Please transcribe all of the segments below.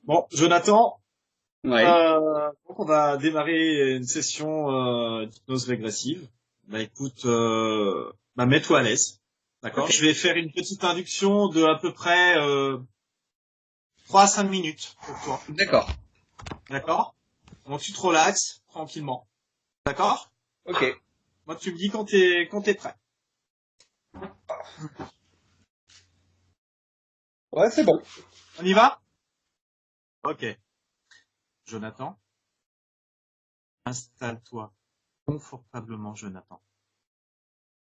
Bon, Jonathan, Ouais, donc on va démarrer une session d'hypnose régressive. Bah écoute, mets-toi à l'aise, d'accord? ok, Je vais faire une petite induction de à peu près 3 à 5 minutes pour toi, d'accord, d'accord? Donc tu te relaxes tranquillement, d'accord? ok. Moi tu me dis quand t'es prêt. Ouais, c'est bon. On y va? Ok. Jonathan, installe-toi confortablement, Jonathan.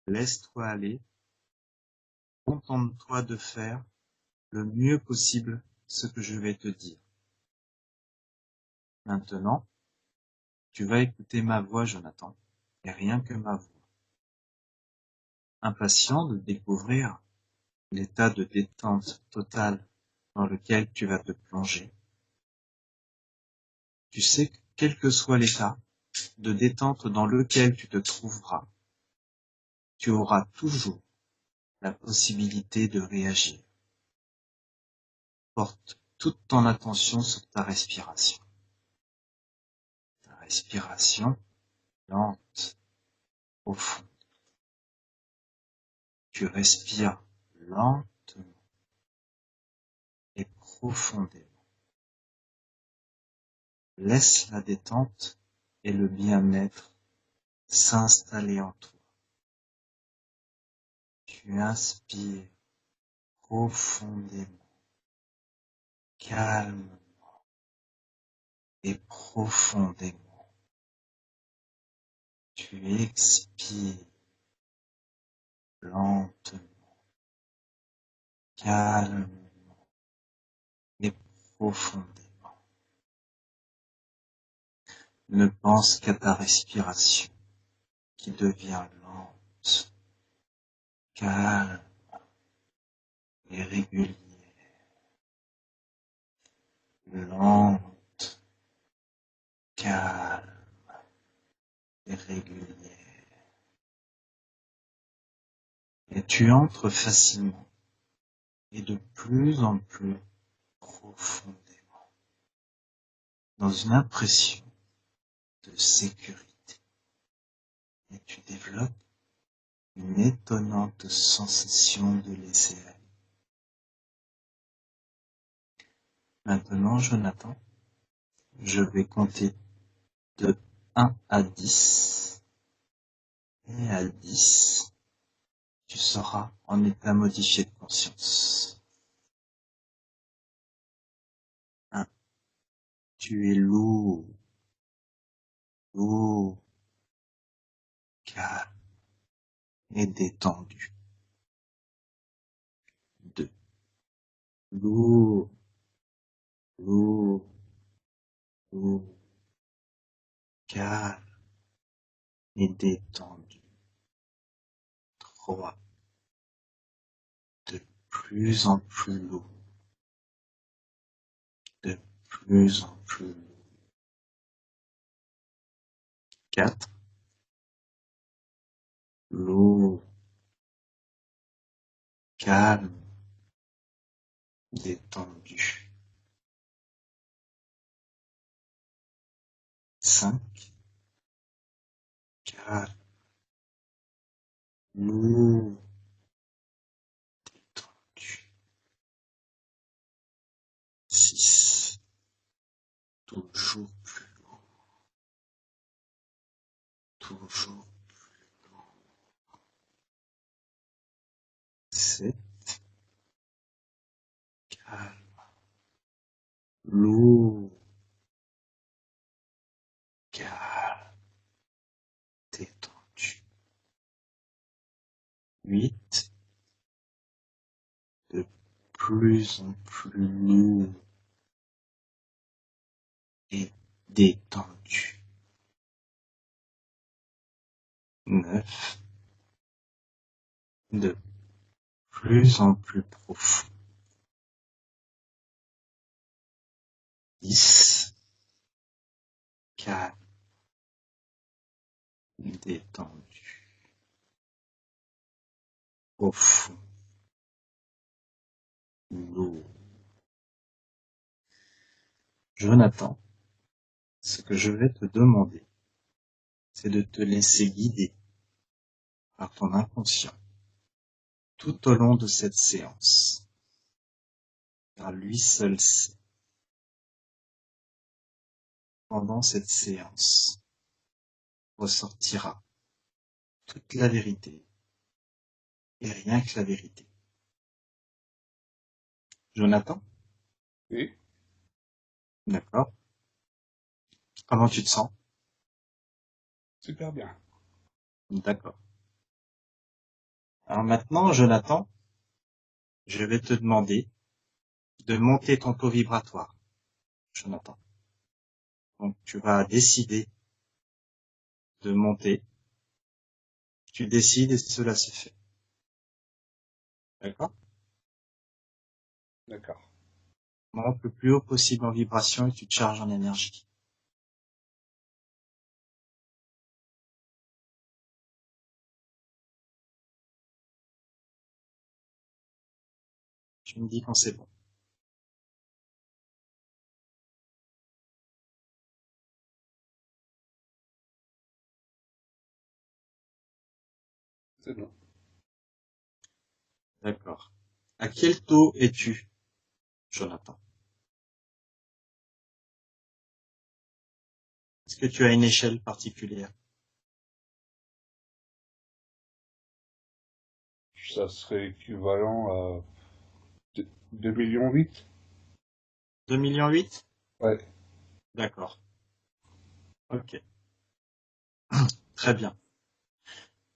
Laisse-toi aller, contente-toi de faire le mieux possible ce que je vais te dire. Maintenant, tu vas écouter ma voix, Jonathan, et rien que ma voix. Impatient de découvrir l'état de détente totale dans lequel tu vas te plonger, tu sais que quel que soit l'état de détente dans lequel tu te trouveras, tu auras toujours la possibilité de réagir. Porte toute ton attention sur ta respiration. Ta respiration lente, profonde. Tu respires lentement et profondément. Laisse la détente et le bien-être s'installer en toi. Tu inspires profondément, calme et profondément. Tu expires lentement, calme et profondément. Ne pense qu'à ta respiration qui devient lente, calme et régulière, lente, calme et régulière. Et tu entres facilement et de plus en plus profondément dans une impression de sécurité. Et tu développes une étonnante sensation de laisser aller. Maintenant, Jonathan, je vais compter de 1 à 10. Et à 10, tu seras en état modifié de conscience. 1. Tu es lourd, lourd, calme et détendu. 2. Lourd, lourd, lourd, calme et détendu. 3. De plus en plus lourd, de plus en plus lourd. 4. Lourd, calme, détendu. 5. Calme, lourd, détendu. 6. Toujours plus lourd, toujours plus lourd. 7. Calme, lourd, calme, détendu. 8. De plus en plus lourd et détendu. 9. De plus en plus profond. 10. Calme, détendu, profond, lourd. Jonathan, ce que je vais te demander, c'est de te laisser guider par ton inconscient tout au long de cette séance, car lui seul sait. Pendant cette séance, ressortira toute la vérité et rien que la vérité. Jonathan? Oui. D'accord. Comment tu te sens? Super bien. D'accord. Alors maintenant, Jonathan, je vais te demander de monter ton taux vibratoire. Jonathan. Donc tu vas décider de monter. Tu décides et cela se fait. D'accord? D'accord. Monte le plus haut possible en vibration et tu te charges en énergie. Tu me dis quand c'est bon. C'est bon. D'accord. À quel taux es-tu, Jonathan? Est-ce que tu as une échelle particulière? Ça serait équivalent à 2 millions 8. 2,8 millions? Ouais. D'accord. Ok. Très bien.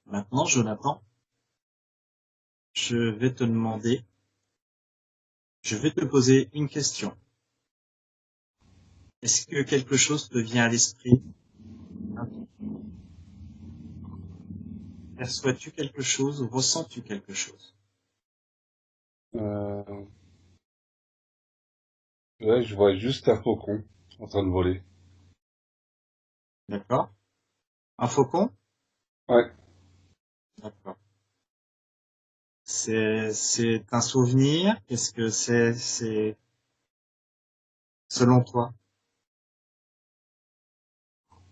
Maintenant, Jonathan, je vais te demander, je vais te poser une question. Est-ce que quelque chose te vient à l'esprit? Perçois-tu quelque chose ou ressens-tu quelque chose? Euh... Là, je vois juste un faucon en train de voler. D'accord. Un faucon? Ouais. D'accord. C'est un souvenir? Qu'est-ce que c'est selon toi?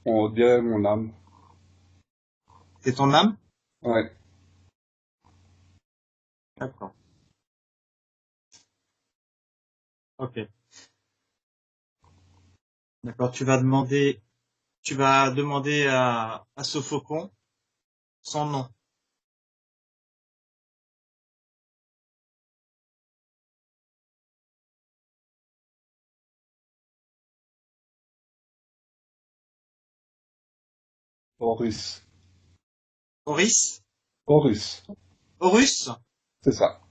On dirait mon âme. C'est ton âme? Ouais. D'accord. Ok. D'accord. Tu vas demander à ce faucon son nom. Horus. Horis? Horus. Horus? C'est ça.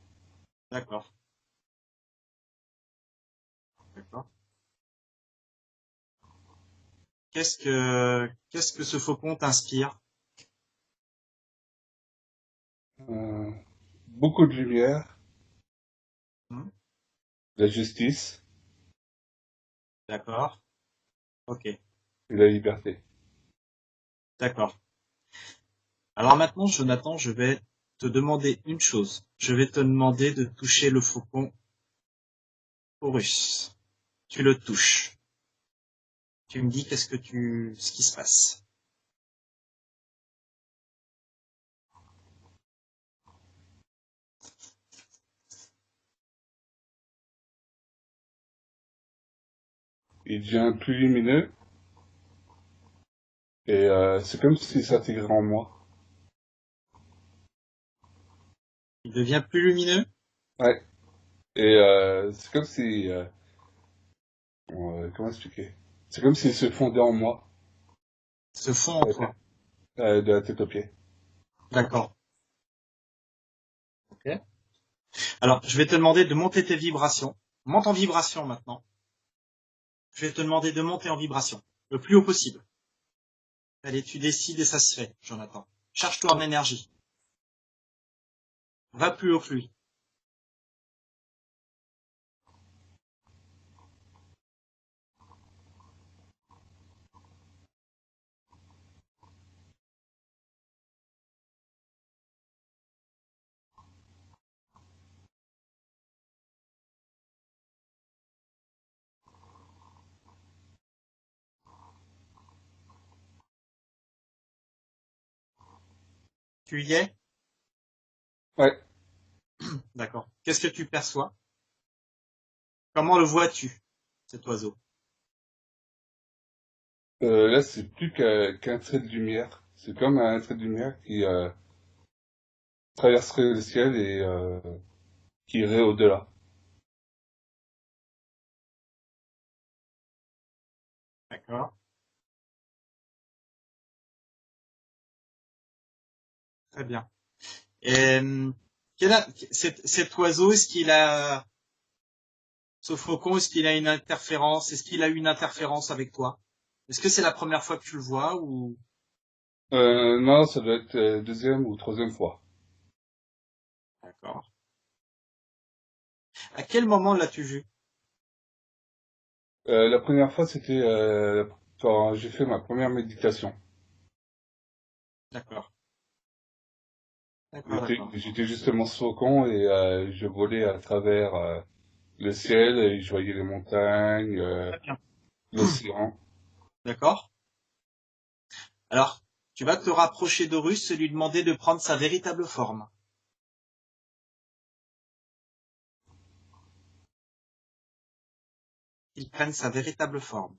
D'accord. D'accord. Qu'est-ce que ce faucon t'inspire? Euh... Beaucoup de lumière, Hmm. de la justice D'accord. Ok. et de la liberté. D'accord. Alors maintenant, Jonathan, je vais te demander une chose. Je vais te demander de toucher le faucon Horus. Tu le touches. Tu me dis ce qui se passe. Il devient plus lumineux et c'est comme s'il s'intégrait en moi. Il devient plus lumineux, Ouais. Et c'est comme si... comment expliquer? C'est comme s'il se fondait en moi, se fond en toi. de la tête aux pieds. D'accord. Ok. Alors, je vais te demander de monter tes vibrations. Monte en vibration maintenant. Je vais te demander de monter en vibration le plus haut possible. Allez, tu décides et ça se fait, Jonathan. Charge-toi en énergie. Va plus haut que lui. Tu y es? Ouais. D'accord. Qu'est-ce que tu perçois? Comment le vois-tu, cet oiseau? Là, c'est plus qu'un trait de lumière. C'est comme un trait de lumière qui traverserait le ciel et qui irait au-delà. D'accord. Très bien. Et cet oiseau, ce faucon, est-ce qu'il a une interférence? Est-ce qu'il a eu une interférence avec toi? Est-ce que c'est la première fois que tu le vois ou? Non, ça doit être deuxième ou troisième fois. D'accord. À quel moment l'as-tu vu? La première fois, c'était quand j'ai fait ma première méditation. D'accord. D'accord, J'étais d'accord. j'étais justement ce faucon et je volais à travers le ciel et je voyais les montagnes, Très bien. l'océan. D'accord. Alors, tu vas te rapprocher d'Horus et lui demander de prendre sa véritable forme. Il prenne sa véritable forme.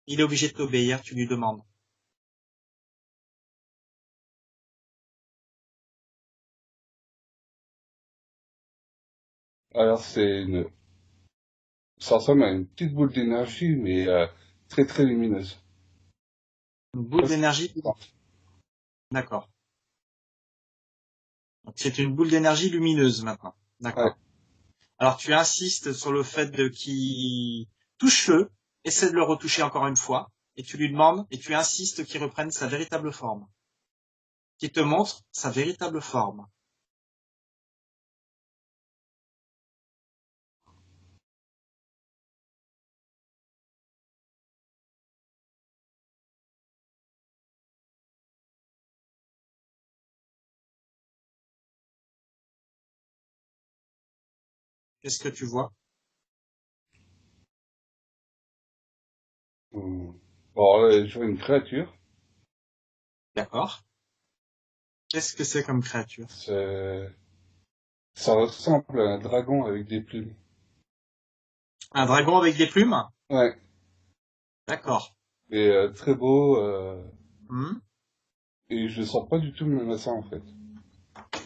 Il est obligé de t'obéir, tu lui demandes. Alors ça ressemble à une petite boule d'énergie, mais très très lumineuse. Une boule Presque d'énergie. transparente. D'accord. Donc c'est une boule d'énergie lumineuse maintenant. Ouais. D'accord. Alors tu insistes sur le fait de qu'il touche-le, essaie de le retoucher encore une fois, et tu lui demandes, et tu insistes qu'il reprenne sa véritable forme. Qu'il te montre sa véritable forme. Qu'est-ce que tu vois? Hum. Bon, là, je vois une créature. D'accord. Qu'est-ce que c'est comme créature? C'est- Ça ressemble à un dragon avec des plumes. Un dragon avec des plumes? Ouais. D'accord. Et très beau. Hmm, Et je le sens pas du tout menaçant en fait.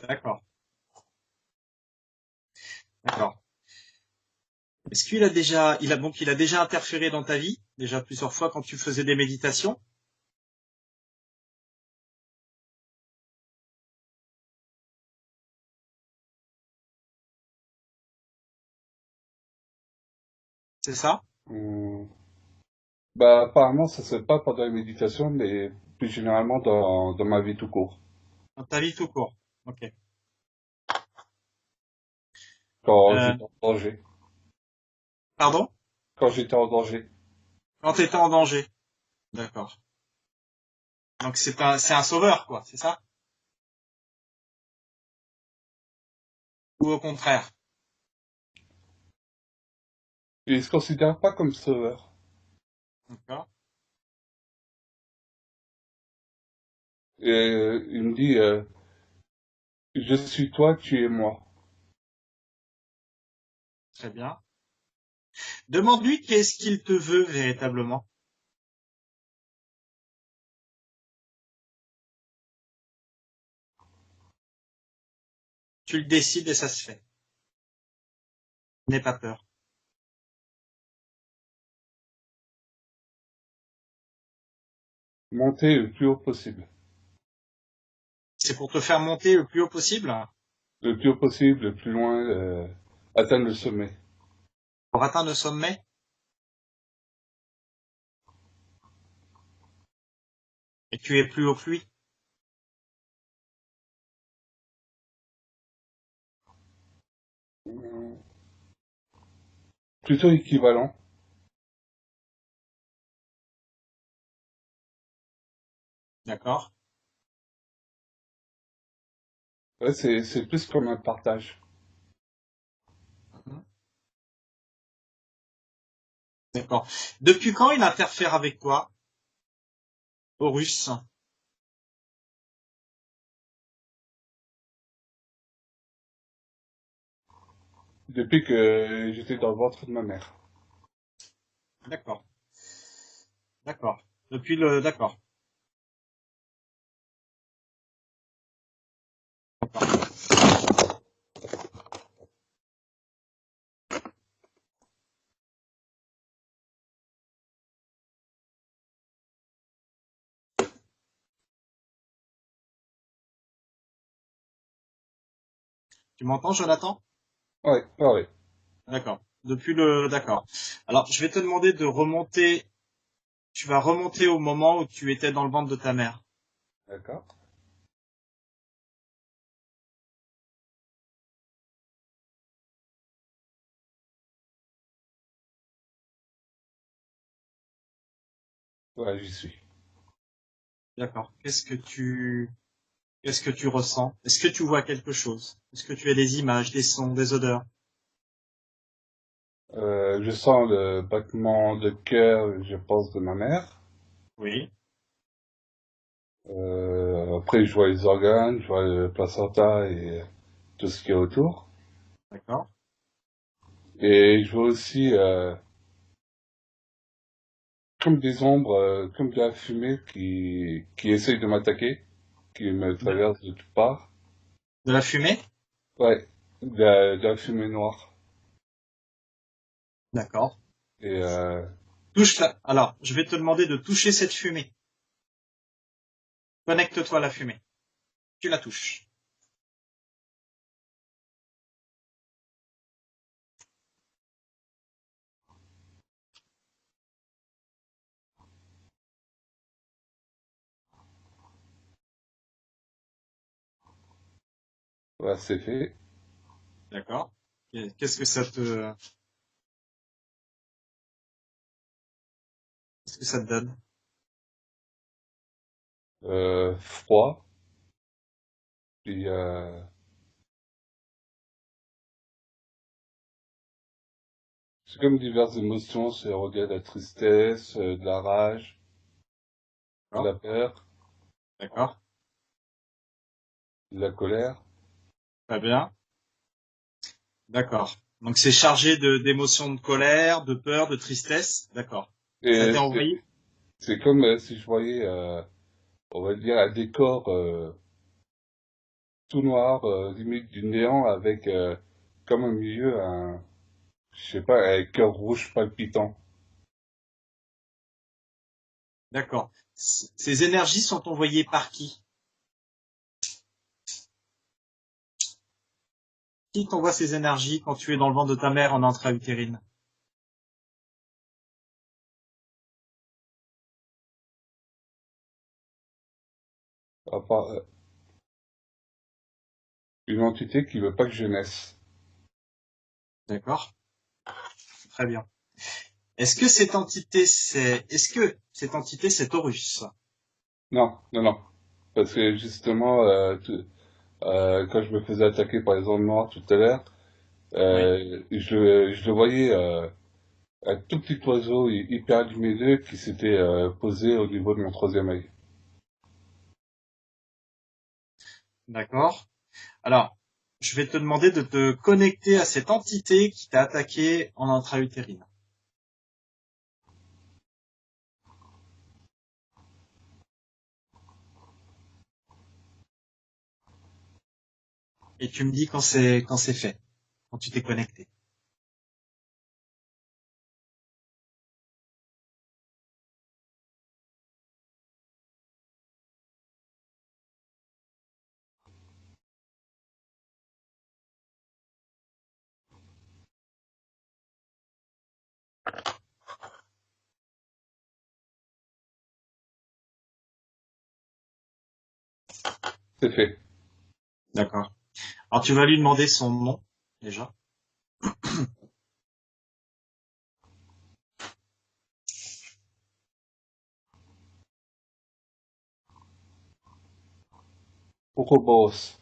d'accord. D'accord. Est-ce qu'il a déjà, il a déjà interféré dans ta vie, déjà plusieurs fois quand tu faisais des méditations? C'est ça? Hum. Bah apparemment ça se fait pas pendant la méditation, mais plus généralement dans ma vie tout court. Dans ta vie tout court. Ok. Quand Euh, j'étais en danger. pardon? Quand j'étais en danger. Quand tu étais en danger. D'accord. Donc c'est un sauveur, quoi, c'est ça? Ou au contraire? Et il se considère pas comme sauveur. D'accord. Et il me dit je suis toi, tu es moi. Très bien. Demande-lui qu'est-ce qu'il te veut véritablement. Tu le décides et ça se fait. N'aie pas peur. Monter le plus haut possible. C'est pour te faire monter le plus haut possible, Le plus haut possible, le plus loin, atteindre le sommet. pour atteindre le sommet, et tu es plus haut que lui. Plutôt équivalent. D'accord? Ouais, c'est plus comme un partage. Mhm. D'accord. Depuis quand il interfère avec toi, Horus? depuis que j'étais dans le ventre de ma mère. D'accord. D'accord. Depuis le, d'accord. Tu m'entends, Jonathan? Ouais, ouais, ouais. D'accord. Depuis le, d'accord. Alors, je vais te demander de remonter, tu vas remonter au moment où tu étais dans le ventre de ta mère. D'accord. Ouais, j'y suis. D'accord. Qu'est-ce que tu ressens? Est-ce que tu vois quelque chose? Est-ce que tu as des images, des sons, des odeurs? Je sens le battement de cœur, je pense, de ma mère. Oui. Après, je vois les organes, je vois le placenta et tout ce qu'il y a autour. D'accord. Et je vois aussi comme des ombres, comme de la fumée qui essaye de m'attaquer, qui me De, traverse de toutes parts. de la fumée? Ouais, de la fumée noire. D'accord. Et Touche la, alors, je vais te demander de toucher cette fumée. Connecte-toi à la fumée. Tu la touches. ouais, c'est fait. D'accord. Qu'est-ce que ça te, qu'est-ce que ça te donne? Froid. Puis c'est comme diverses émotions, c'est regarder de la tristesse, de la rage, de D'accord. la peur, D'accord. de la colère. Très bien. D'accord. Donc c'est chargé de, d'émotions de colère, de peur, de tristesse. D'accord. Ça Et t'est envoyé? c'est comme si je voyais, on va dire, un décor tout noir, limite du néant, avec comme au milieu un, je sais pas, un cœur rouge palpitant. D'accord. Ces énergies sont envoyées par qui? Qui t'envoie ces énergies quand tu es dans le ventre de ta mère en intra-utérine? À part, une entité qui veut pas que je naisse. D'accord. Très bien. Est-ce que cette entité, c'est Taurus? Non, non, non. Parce que justement, quand je me faisais attaquer par les ondes noires tout à l'heure, Oui. je le voyais, un tout petit oiseau hyper lumineux qui s'était posé au niveau de mon troisième œil. D'accord. Alors, je vais te demander de te connecter à cette entité qui t'a attaqué en intra-utérine. Et tu me dis quand c'est fait, quand tu t'es connecté. C'est fait. D'accord. Alors tu vas lui demander son nom, déjà. Okobos.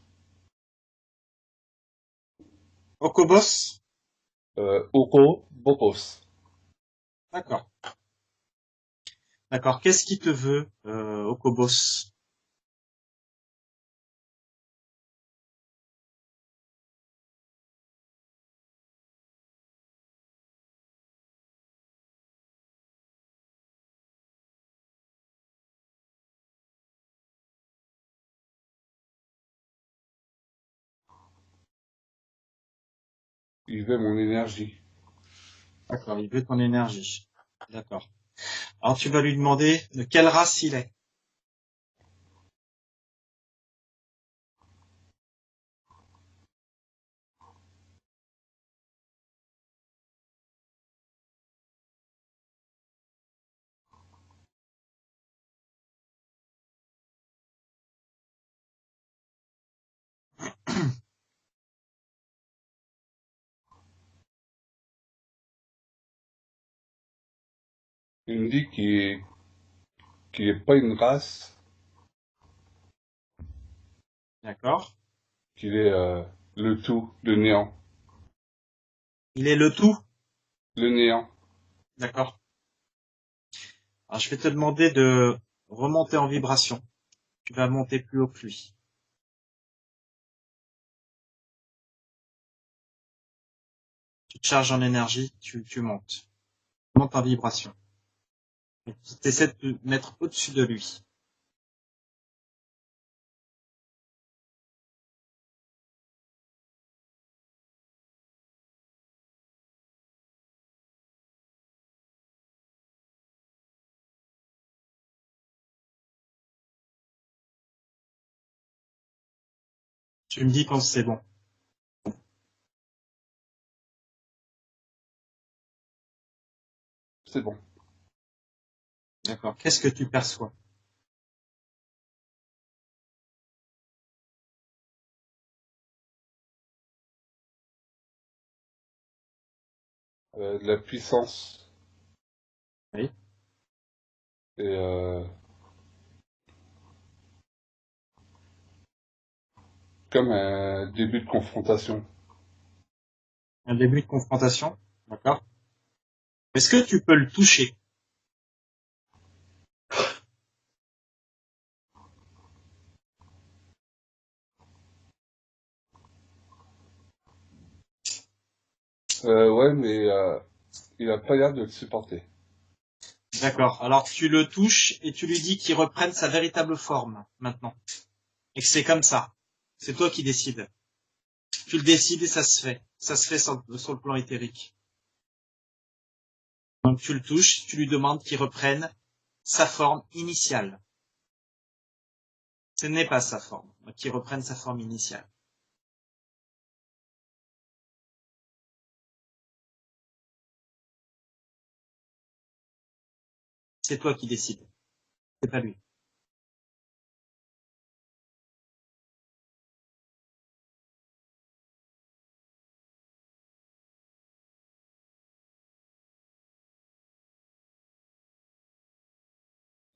Okobos. Okobokos. D'accord. D'accord. Qu'est-ce qui te veut, Okobos? il veut mon énergie. D'accord, il veut ton énergie. D'accord. Alors tu vas lui demander de quelle race il est. Il me dit qu'il est pas une race, D'accord. qu'il est le tout, le néant. Il est le tout. Le néant. D'accord. Alors je vais te demander de remonter en vibration. Tu vas monter plus haut que lui. Tu te charges en énergie, tu montes. Monte en vibration. Tu essaies de te mettre au-dessus de lui. Tu me dis quand c'est bon. C'est bon. D'accord. Qu'est-ce que tu perçois? De la puissance Oui. et comme un début de confrontation. Un début de confrontation. D'accord. Est-ce que tu peux le toucher? Ouais, mais il a pas l'air de le supporter. D'accord. Alors tu le touches et tu lui dis qu'il reprenne sa véritable forme maintenant. Et que c'est comme ça. C'est toi qui décides. Tu le décides et ça se fait. Ça se fait sur le plan éthérique. Donc tu le touches, tu lui demandes qu'il reprenne sa forme initiale. Ce n'est pas sa forme. Donc qu'il reprenne sa forme initiale. C'est toi qui décides. C'est pas lui.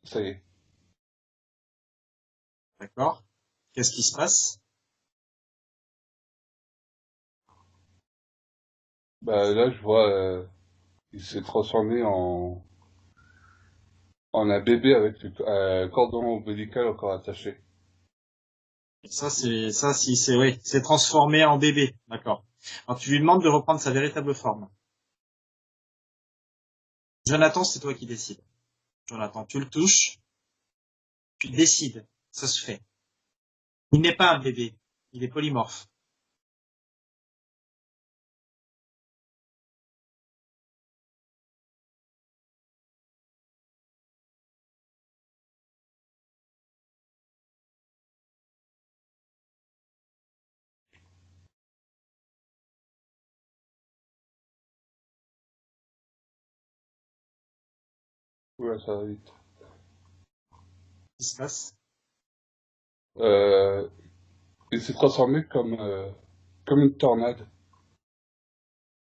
Ça y est. D'accord? Qu'est-ce qui se passe? Bah là, je vois, il s'est transformé en un bébé avec le cordon ombilical encore attaché. Et ça, si c'est, oui, c'est transformé en bébé. D'accord. Alors tu lui demandes de reprendre sa véritable forme. Jonathan, c'est toi qui décides. Jonathan, tu le touches, tu décides. Ça se fait. Il n'est pas un bébé. Il est polymorphe. Ouais, ça va vite. Qu'est-ce qui se passe? Euh, il s'est transformé comme une tornade.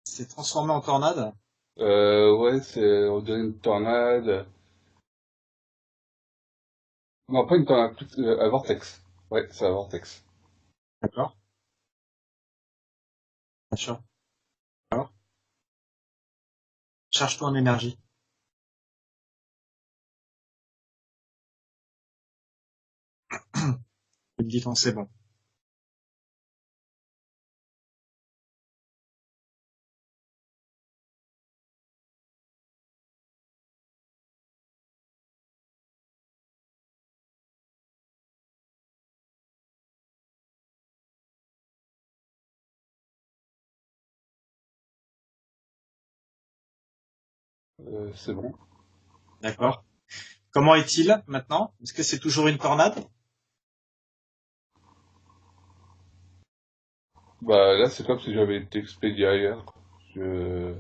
C'est transformé en tornade. Ouais, on dirait une tornade. Non, pas une tornade, un vortex. Ouais, c'est un vortex. D'accord. D'accord. Alors, charge-toi en énergie. Tu me dis quand c'est bon. C'est bon. D'accord. Comment est-il maintenant? Est-ce que c'est toujours une tornade? Bah là, c'est comme si j'avais été expédié ailleurs. Je...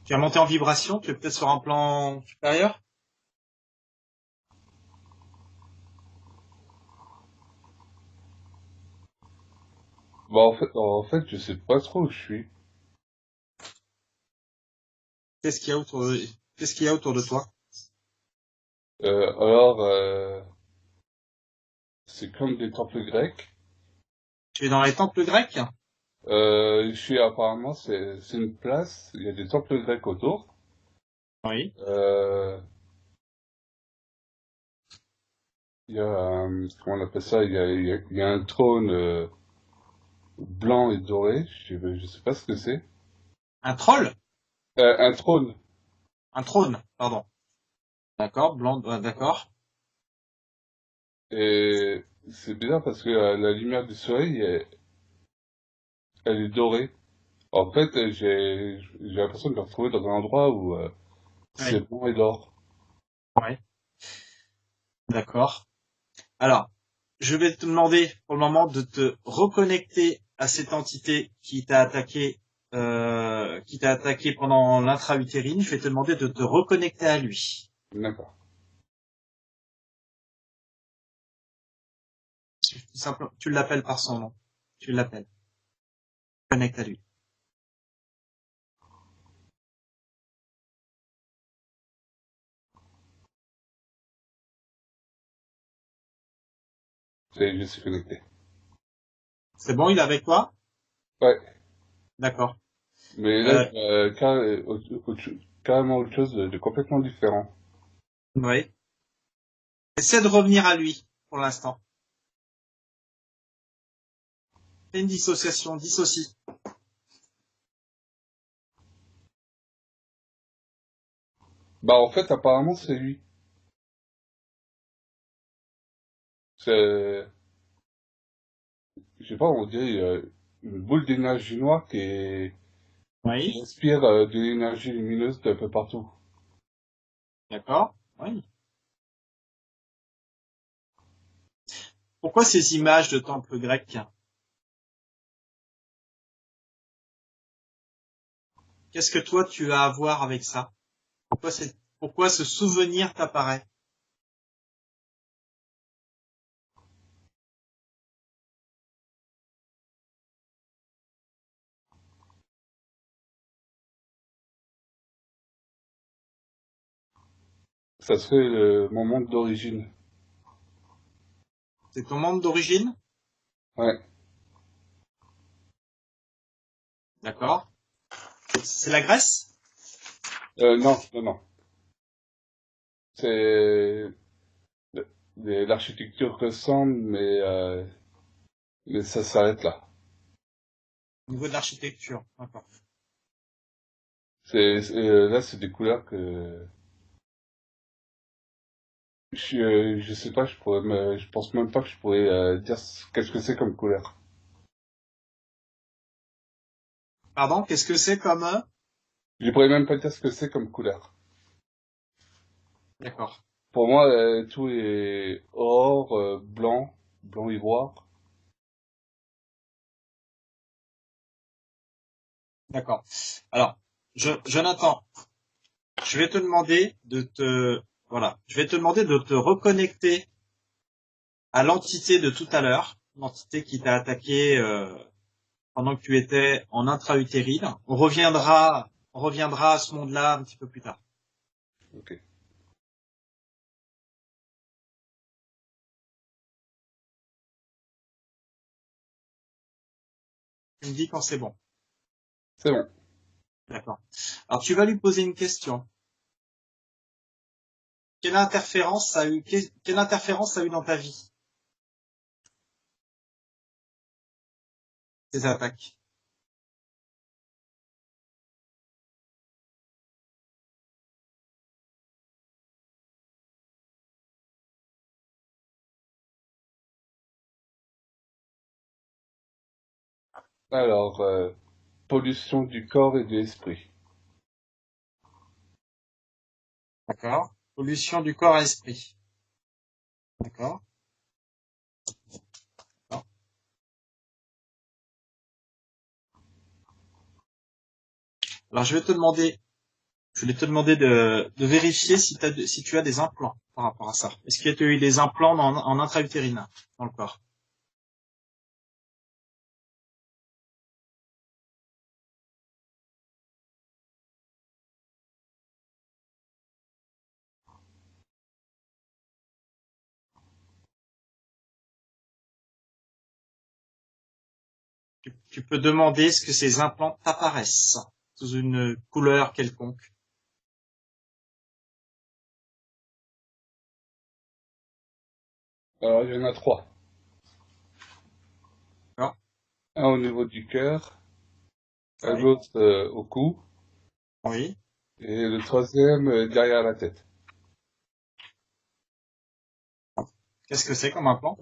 Tu as monté en vibration? Tu es peut-être sur un plan supérieur? Bah en fait, je sais pas trop où je suis. Qu'est-ce qu'il y a autour de, qu'est-ce qu'il y a autour de toi? Alors, c'est comme des temples grecs. Tu es dans les temples grecs? Je suis apparemment, c'est une place. Il y a des temples grecs autour. Oui. Euh, il y a, comment on appelle ça? Il y a un trône blanc et doré. Je sais pas ce que c'est. Un troll? Un trône. Un trône, pardon. D'accord, blanc, d'accord. Et c'est bizarre parce que la lumière du soleil, elle est dorée. En fait, j'ai l'impression de me retrouver dans un endroit où c'est Oui. blanc et d'or. Oui. D'accord. Alors, je vais te demander pour le moment de te reconnecter à cette entité qui t'a attaqué pendant l'intra-utérine. Je vais te demander de te reconnecter à lui. D'accord. Tu l'appelles par son nom. Tu l'appelles. Connecte à lui. Je suis connecté. C'est bon, il est avec toi? Ouais. D'accord. Mais là, Euh, je vois carrément autre chose de complètement différent. oui. Essaie de revenir à lui pour l'instant. Fais une dissociation, dissocie. Bah, en fait, apparemment, c'est lui. C'est, je sais pas, on dirait une boule d'énergie noire qui Oui. inspire de l'énergie lumineuse d'un peu partout. D'accord. Oui. Pourquoi ces images de temples grecs? Qu'est-ce que toi tu as à voir avec ça? Pourquoi ce souvenir t'apparaît? Ça serait mon monde d'origine. C'est ton monde d'origine? Ouais. D'accord. C'est la Grèce? Non, non, non. C'est l'architecture ressemble, mais ça s'arrête là. Au niveau de l'architecture. D'accord. Là, c'est des couleurs que je sais pas, je pense même pas que je pourrais dire qu'est-ce que c'est comme couleur. Pardon, qu'est-ce que c'est comme... Je pourrais même pas dire ce que c'est comme couleur. D'accord. Pour moi, tout est or, blanc, blanc ivoire. D'accord. Alors, Jonathan, je vais te demander de te... Voilà. Je vais te demander de te reconnecter à l'entité de tout à l'heure. L'entité qui t'a attaqué pendant que tu étais en intra-utérine. On reviendra à ce monde-là un petit peu plus tard. Ok, Tu me dis quand c'est bon. c'est bon. D'accord. Alors tu vas lui poser une question. Quelle interférence ça a eu dans ta vie, ces attaques? Alors, pollution du corps et de l'esprit. D'accord. Pollution du corps à esprit. D'accord. D'accord. Alors, je vais te demander de vérifier si tu as des implants par rapport à ça. Est-ce que tu as eu des implants en intra-utérine dans le corps? Tu peux demander ce que ces implants t'apparaissent sous une couleur quelconque. Alors, il y en a 3. D'accord. Un au niveau du cœur, un Oui. autre au cou, Oui. et le troisième derrière la tête. Qu'est-ce que c'est comme implant?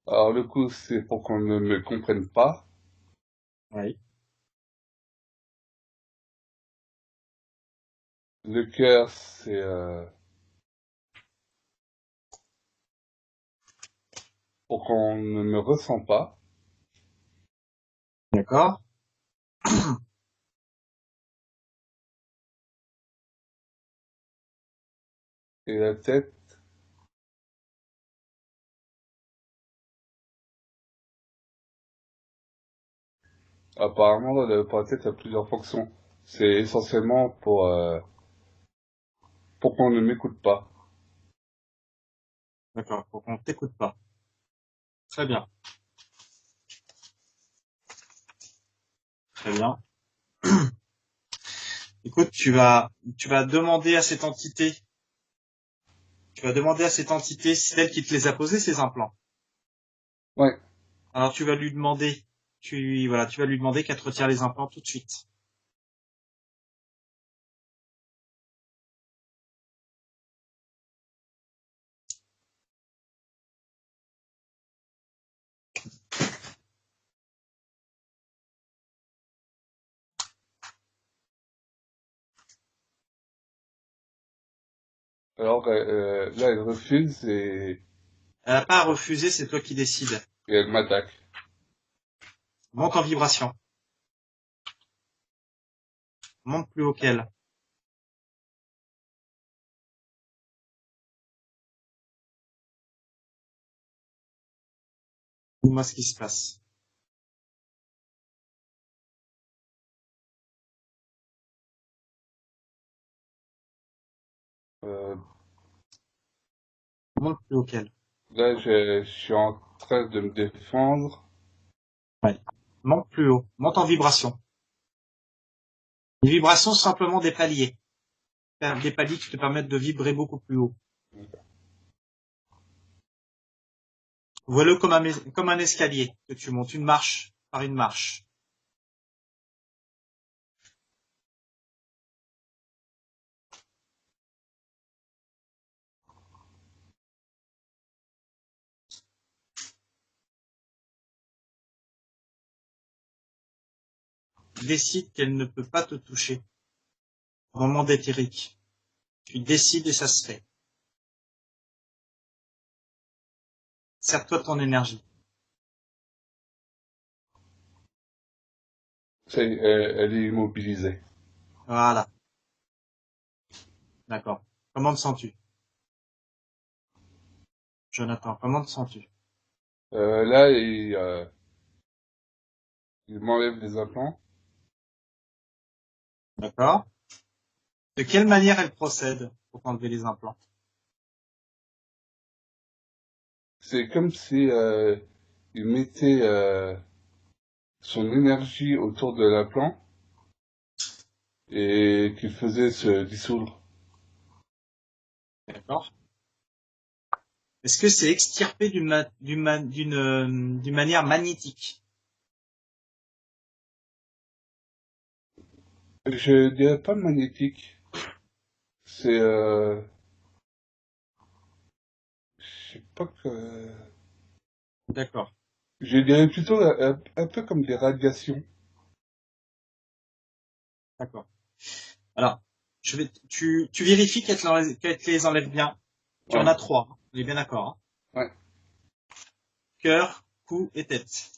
Alors, le cou, c'est pour qu'on ne me comprenne pas. Oui. Le cœur, c'est pour qu'on ne me ressent pas. D'accord. Et la tête, apparemment, pour la tête, a plusieurs fonctions. C'est essentiellement pour qu'on ne m'écoute pas. D'accord. Pour qu'on t'écoute pas. Très bien. Très bien. Écoute, tu vas demander à cette entité, c'est elle qui te les a posés, ces implants. Ouais. Alors tu vas lui demander, tu vas lui demander qu'elle te retire les implants tout de suite. Alors, là, elle refuse Elle n'a pas à refuser, c'est toi qui décides. et elle m'attaque. Monte en vibration. Monte plus haut qu'elle. Dis-moi ce qui se passe. Euh, Monte plus haut qu'elle. Là, je suis en train de me défendre. Ouais. Monte plus haut. Monte en vibration. Les vibrations sont simplement des paliers. Des paliers qui te permettent de vibrer beaucoup plus haut. Vois-le comme un escalier que tu montes une marche par une marche. Décide qu'elle ne peut pas te toucher. Au moment d'éthérique. Tu décides et ça se fait. Sers-toi de ton énergie. Elle est immobilisée. Voilà. D'accord. Comment te sens-tu? Jonathan, comment te sens-tu? Là, il m'enlève les implants. D'accord. De quelle manière elle procède pour t'enlever les implants? C'est comme si il mettait son énergie autour de l'implant et qu'il faisait se dissoudre. D'accord. Est-ce que c'est extirpé d'une manière magnétique? Je dirais pas magnétique. C'est, je sais pas que. D'accord. Je dirais plutôt un peu comme des radiations. D'accord. Alors, tu vérifies qu'elle te les enlève bien. Tu en Ouais, as 3. Hein. On est bien d'accord. Hein. ouais. Cœur, cou et tête.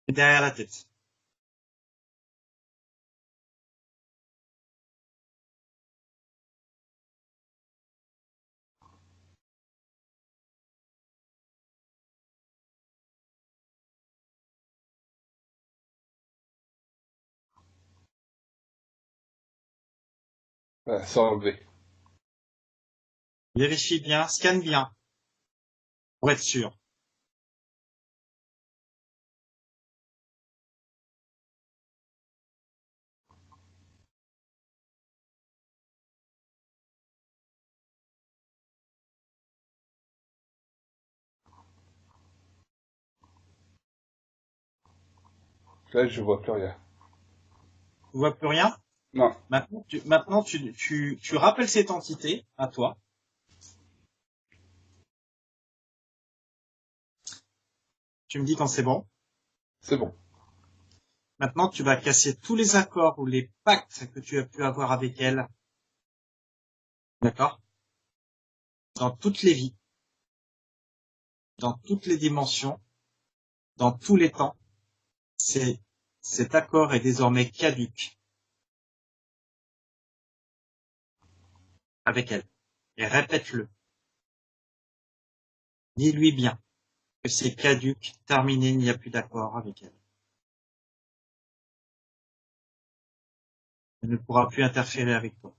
Et derrière la tête. Voilà, sans enlever. Vérifie bien, scanne bien, pour être sûr. Là, je vois plus rien. Tu vois plus rien? Non, Maintenant, tu rappelles cette entité à toi. Tu me dis quand c'est bon. c'est bon. Maintenant, tu vas casser tous les accords ou les pactes que tu as pu avoir avec elle. D'accord? Dans toutes les vies, dans toutes les dimensions, dans tous les temps. Cet accord est désormais caduque avec elle. Et répète-le. Dis-lui bien que c'est caduque, terminé, il n'y a plus d'accord avec elle. Elle ne pourra plus interférer avec toi.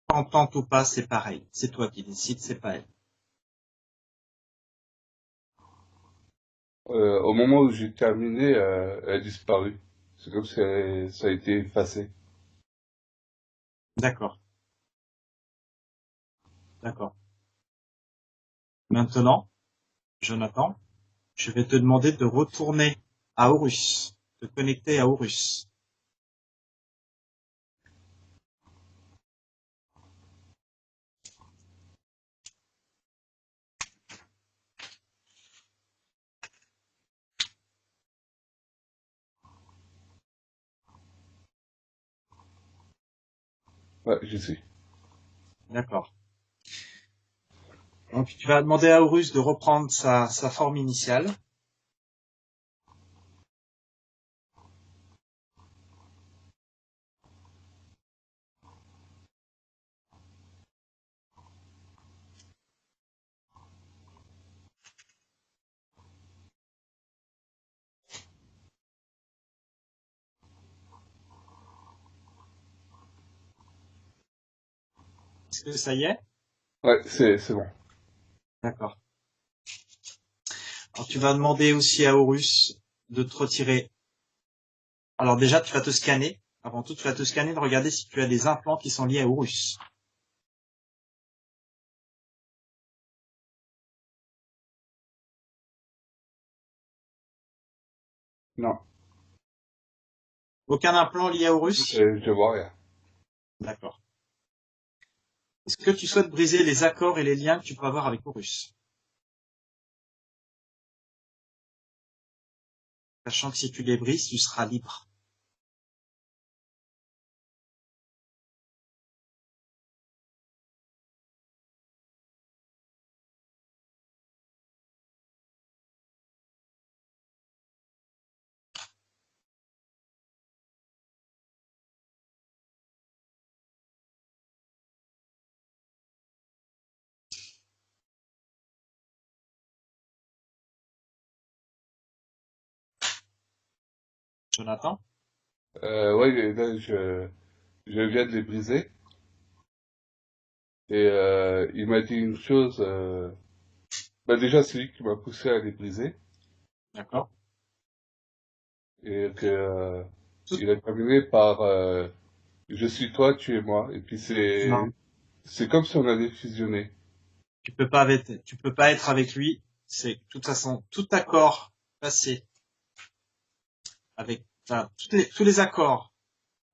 T'entends ou pas, c'est pareil. C'est toi qui décides, c'est pas elle. Au moment où j'ai terminé, elle a disparu. C'est comme si ça a été effacé. D'accord, d'accord. Maintenant, Jonathan, je vais te demander de retourner à Horus, de te connecter à Horus. Ouais, j'y suis. D'accord. Donc, tu vas demander à Horus de reprendre sa forme initiale. Est-ce que ça y est? Ouais, c'est bon. D'accord. Alors, tu vas demander aussi à Horus de te retirer. Alors déjà, tu vas te scanner. Avant tout, tu vas te scanner, de regarder si tu as des implants qui sont liés à Horus. Non, Aucun implant lié à Horus? je vois rien. D'accord. Est-ce que tu souhaites briser les accords et les liens que tu peux avoir avec Horus? Sachant que si tu les brises, tu seras libre. Jonathan? Ouais, là, je viens de les briser. Et il m'a dit une chose. Bah déjà, c'est lui qui m'a poussé à les briser. D'accord. Et que Tout, il a terminé par je suis toi, tu es moi. Et puis non. c'est comme si on allait fusionner. Tu peux pas être avec lui. C'est, de toute façon, tout accord passé avec, enfin, tous les accords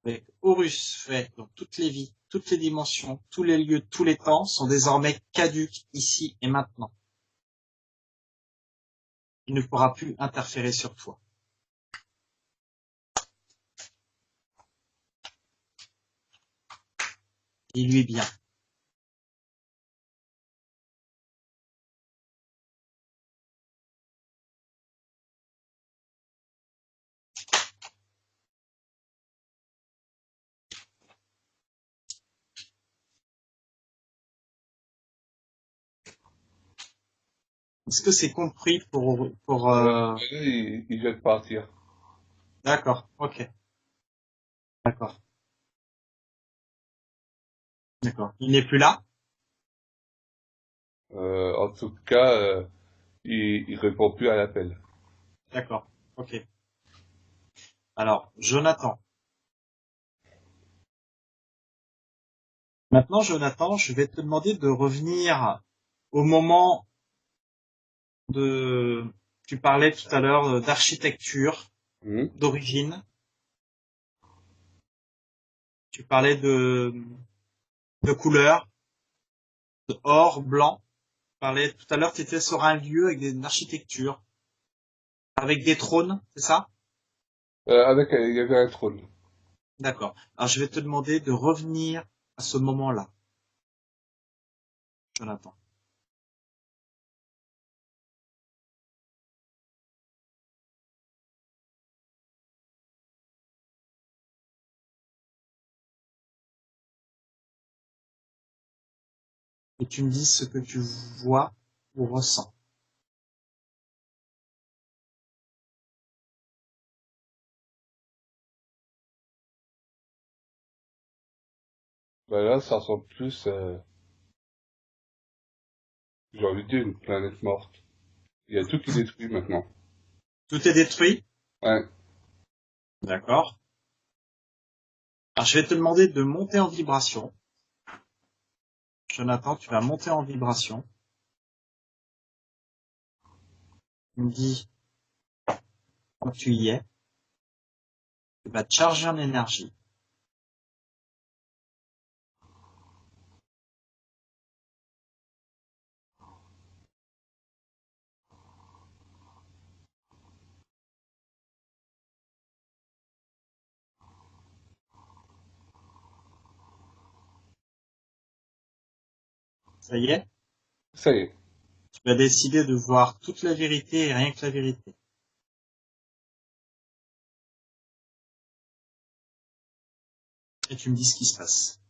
avec Horus faits dans toutes les vies, toutes les dimensions, tous les lieux, tous les temps sont désormais caduques ici et maintenant. Il ne pourra plus interférer sur toi. Dis-lui bien. Est-ce que c'est compris pour Là, il vient de partir. D'accord, ok. D'accord. D'accord. Il n'est plus là? En tout cas, il répond plus à l'appel. D'accord. Ok. Alors, Jonathan. Maintenant, Jonathan, je vais te demander de revenir au moment tu parlais tout à l'heure d'architecture, Mhm. d'origine. Tu parlais de couleurs, de or, blanc. Tu parlais tout à l'heure, tu étais sur un lieu avec une architecture, avec des trônes, c'est ça? Il y avait un trône. D'accord. Alors, je vais te demander de revenir à ce moment-là, Jonathan. Et tu me dis ce que tu vois ou ressens. Bah là, ça ressemble plus, j'ai envie de dire, une planète morte. Il y a tout qui est détruit maintenant. Tout est détruit? Ouais. D'accord. Alors, je vais te demander de monter en vibration. Jonathan, tu vas monter en vibration. Tu me dis quand tu y es. Tu vas te charger en énergie. Ça y est? Ça y est. Tu vas décider de voir toute la vérité et rien que la vérité. Et tu me dis ce qui se passe.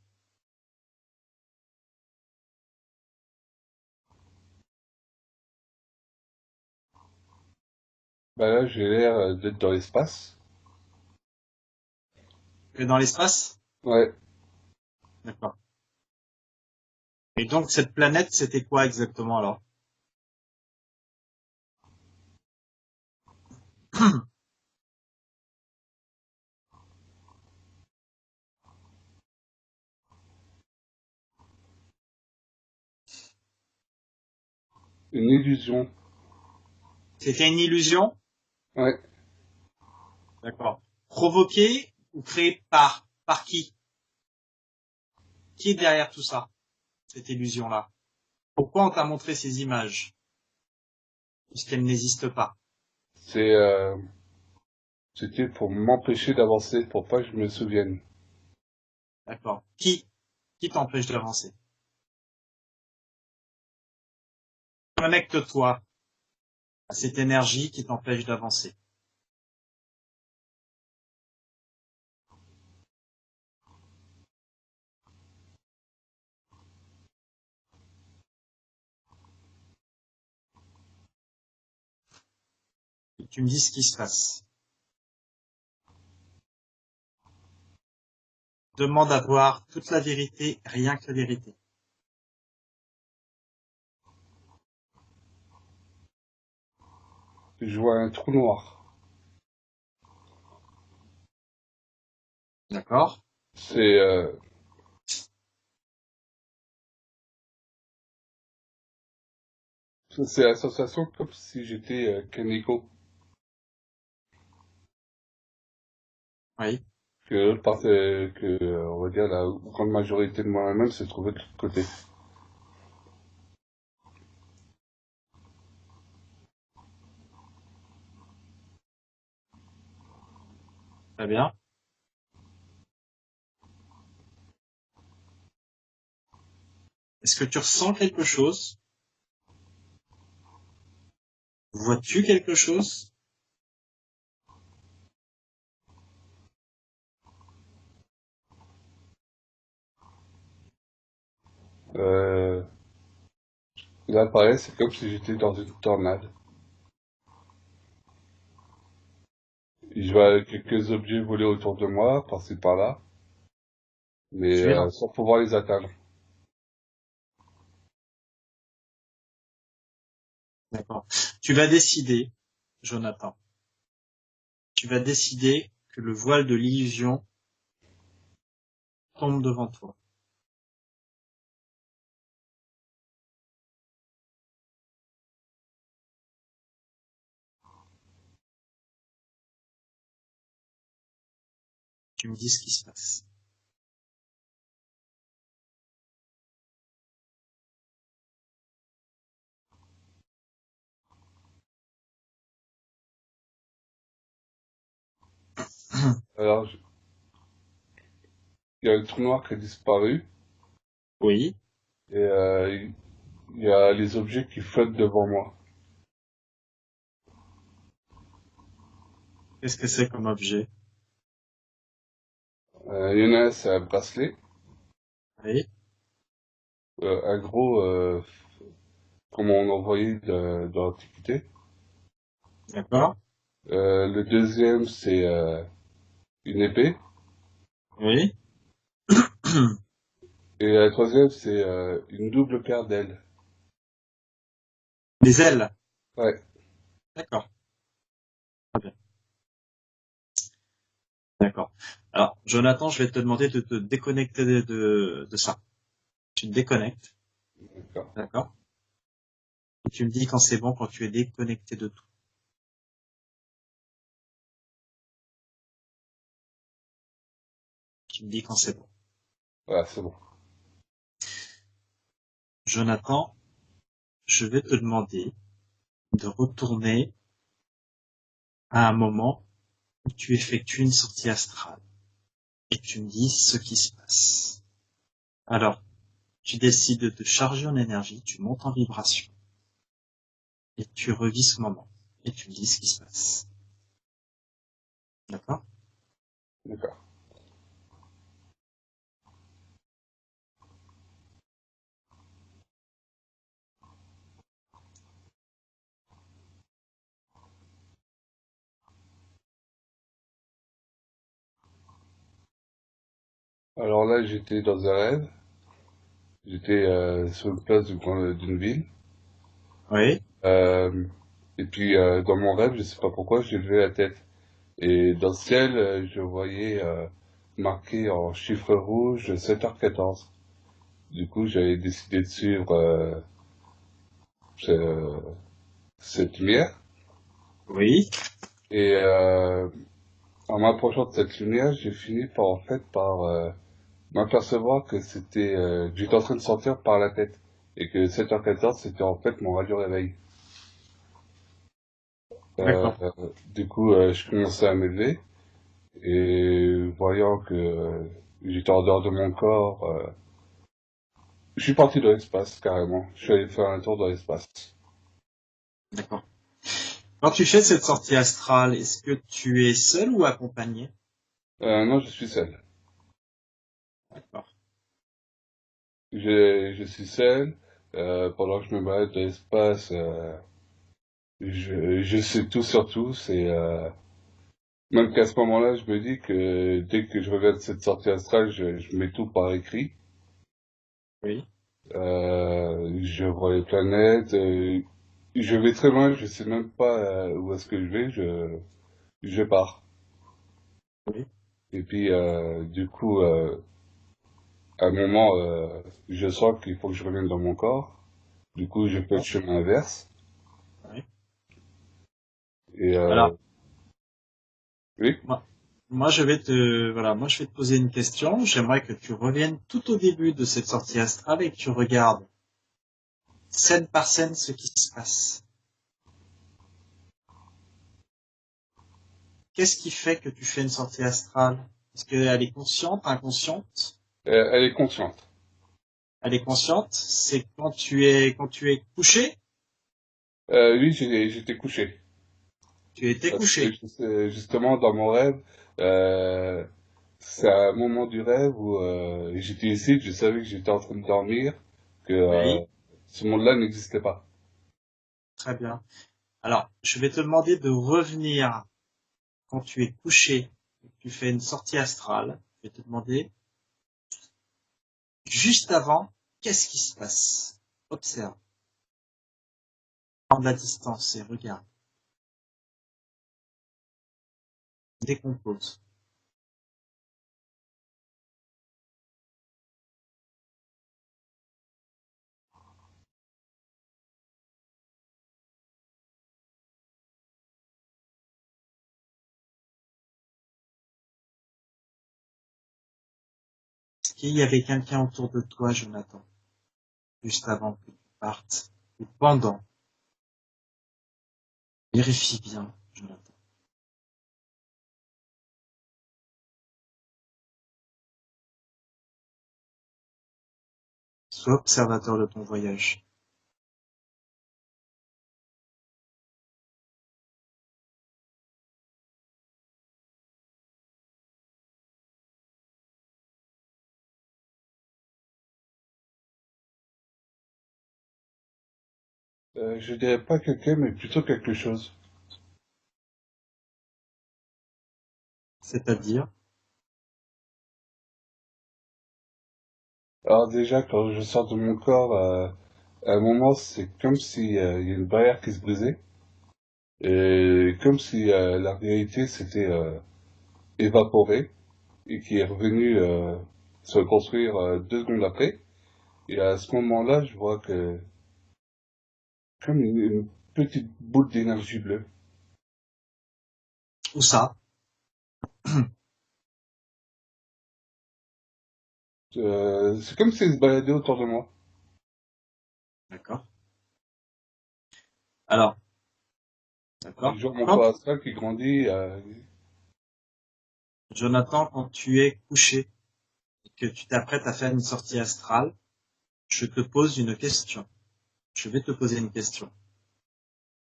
Bah là, j'ai l'air d'être dans l'espace. Tu es dans l'espace? Ouais. D'accord. Et donc, cette planète, c'était quoi exactement alors? Une illusion. C'était une illusion? Ouais. D'accord. Provoquée ou créée par qui? Qui est derrière tout ça, cette illusion-là? Pourquoi on t'a montré ces images? Puisqu'elles n'existent pas. C'est, c'était pour m'empêcher d'avancer, pour pas que je me souvienne. D'accord. Qui t'empêche d'avancer? Connecte-toi à cette énergie qui t'empêche d'avancer. Et tu me dis ce qui se passe. Demande à voir toute la vérité, rien que la vérité. Je vois un trou noir. D'accord? C'est, c'est la sensation comme si j'étais qu'un écho. Oui. que l'autre partie, on va dire, la grande majorité de moi-même se trouvait de l'autre côté. Très bien. Est-ce que tu ressens quelque chose? Vois-tu quelque chose? Euh, Là, pareil, c'est comme si j'étais dans une tornade. Je vois quelques objets voler autour de moi, par-ci par-là, mais Tu es dans. sans pouvoir les atteindre. D'accord. Tu vas décider, Jonathan. Tu vas décider que le voile de l'illusion tombe devant toi. Tu me dis ce qui se passe. Alors, il y a le trou noir qui a disparu, Oui. et il y a les objets qui flottent devant moi. Qu'est-ce que c'est comme objet? Il y en a un, c'est un bracelet, Oui. un gros, comme on en voyait de l'Antiquité. D'accord. Le deuxième, c'est une épée. Oui. Et la troisième, c'est une double paire d'ailes. Des ailes. Ouais, D'accord. Très bien. D'accord. Alors, Jonathan, je vais te demander de te déconnecter de ça. Tu te déconnectes. d'accord. D'accord. Et tu me dis quand c'est bon, quand tu es déconnecté de tout. Tu me dis quand c'est bon. Voilà, c'est bon. Jonathan, je vais te demander de retourner à un moment où tu effectues une sortie astrale et tu me dis ce qui se passe. Alors, tu décides de te charger en énergie, tu montes en vibration et tu revis ce moment et tu me dis ce qui se passe. D'accord? D'accord. Alors là, j'étais dans un rêve. J'étais sur une place d'une ville. Oui, Euh, et puis, dans mon rêve, je sais pas pourquoi, j'ai levé la tête. Et dans le ciel, je voyais marqué en chiffre rouge 7h14. Du coup, j'avais décidé de suivre ce- cette lumière. oui, Et en m'approchant de cette lumière, j'ai fini par en fait par m'apercevoir que j'étais en train de sortir par la tête. Et que 7h14, c'était en fait mon radio réveil. Euh, d'accord, du coup, je commençais à m'élever. Et voyant que j'étais en dehors de mon corps, je suis parti dans l'espace carrément. Je suis allé faire un tour dans l'espace. d'accord. Quand tu fais cette sortie astrale, est-ce que tu es seul ou accompagné? Non, je suis seul. D'accord, Je suis seul. Pendant que je me balade dans l'espace, je sais tout sur tous. Et même qu'à ce moment-là, je me dis que dès que je regarde cette sortie astrale, je mets tout par écrit. oui, Je vois les planètes. Je vais très loin. Je sais même pas où est-ce que je vais. Je pars. oui, Et puis, du coup, à un moment, je sens qu'il faut que je revienne dans mon corps. Du coup, je fais le d'accord, chemin inverse. oui. Et Alors, oui, moi, moi je vais te poser une question. J'aimerais que tu reviennes tout au début de cette sortie astrale et que tu regardes scène par scène ce qui se passe. Qu'est-ce qui fait que tu fais une sortie astrale? Est-ce qu'elle est consciente, inconsciente? Elle est consciente. Elle est consciente. C'est quand tu es couché. Oui, j'étais couché. Tu étais Parce que couché. justement, dans mon rêve, euh, c'est un moment du rêve où j'étais ici, je savais que j'étais en train de dormir, que Oui, ce monde-là n'existait pas. très bien. Alors, je vais te demander de revenir quand tu es couché, tu fais une sortie astrale. Je vais te demander juste avant, qu'est-ce qui se passe? Observe, prends de la distance et regarde. Décompose. Est-ce qu'il y avait quelqu'un autour de toi, Jonathan, juste avant que tu partes, ou pendant? Vérifie bien, Jonathan. Sois observateur de ton voyage. Je dirais pas quelqu'un, mais plutôt quelque chose. C'est-à-dire, Alors déjà, quand je sors de mon corps, à un moment, c'est comme si il y a une barrière qui se brisait, et comme si la réalité s'était évaporée, et qui est revenue se reconstruire 2 secondes après. Et à ce moment-là, je vois que comme une petite boule d'énergie bleue. où ça? C'est comme si elle se baladait autour de moi. D'accord. Alors, Et d'accord. je vois mon Quand, corps astral qui grandit. Jonathan, quand tu es couché, et que tu t'apprêtes à faire une sortie astrale, je te pose une question. Je vais te poser une question.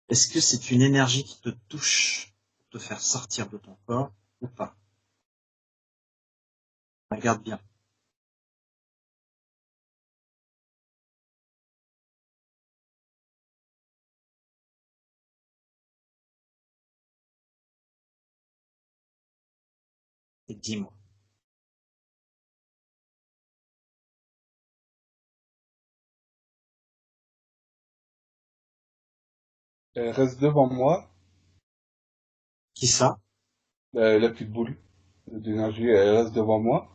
Est-ce que c'est une énergie qui te touche pour te faire sortir de ton corps ou pas? Regarde bien. Et dis-moi. Elle reste devant moi, Qui ça? la petite boule d'énergie, elle reste devant moi.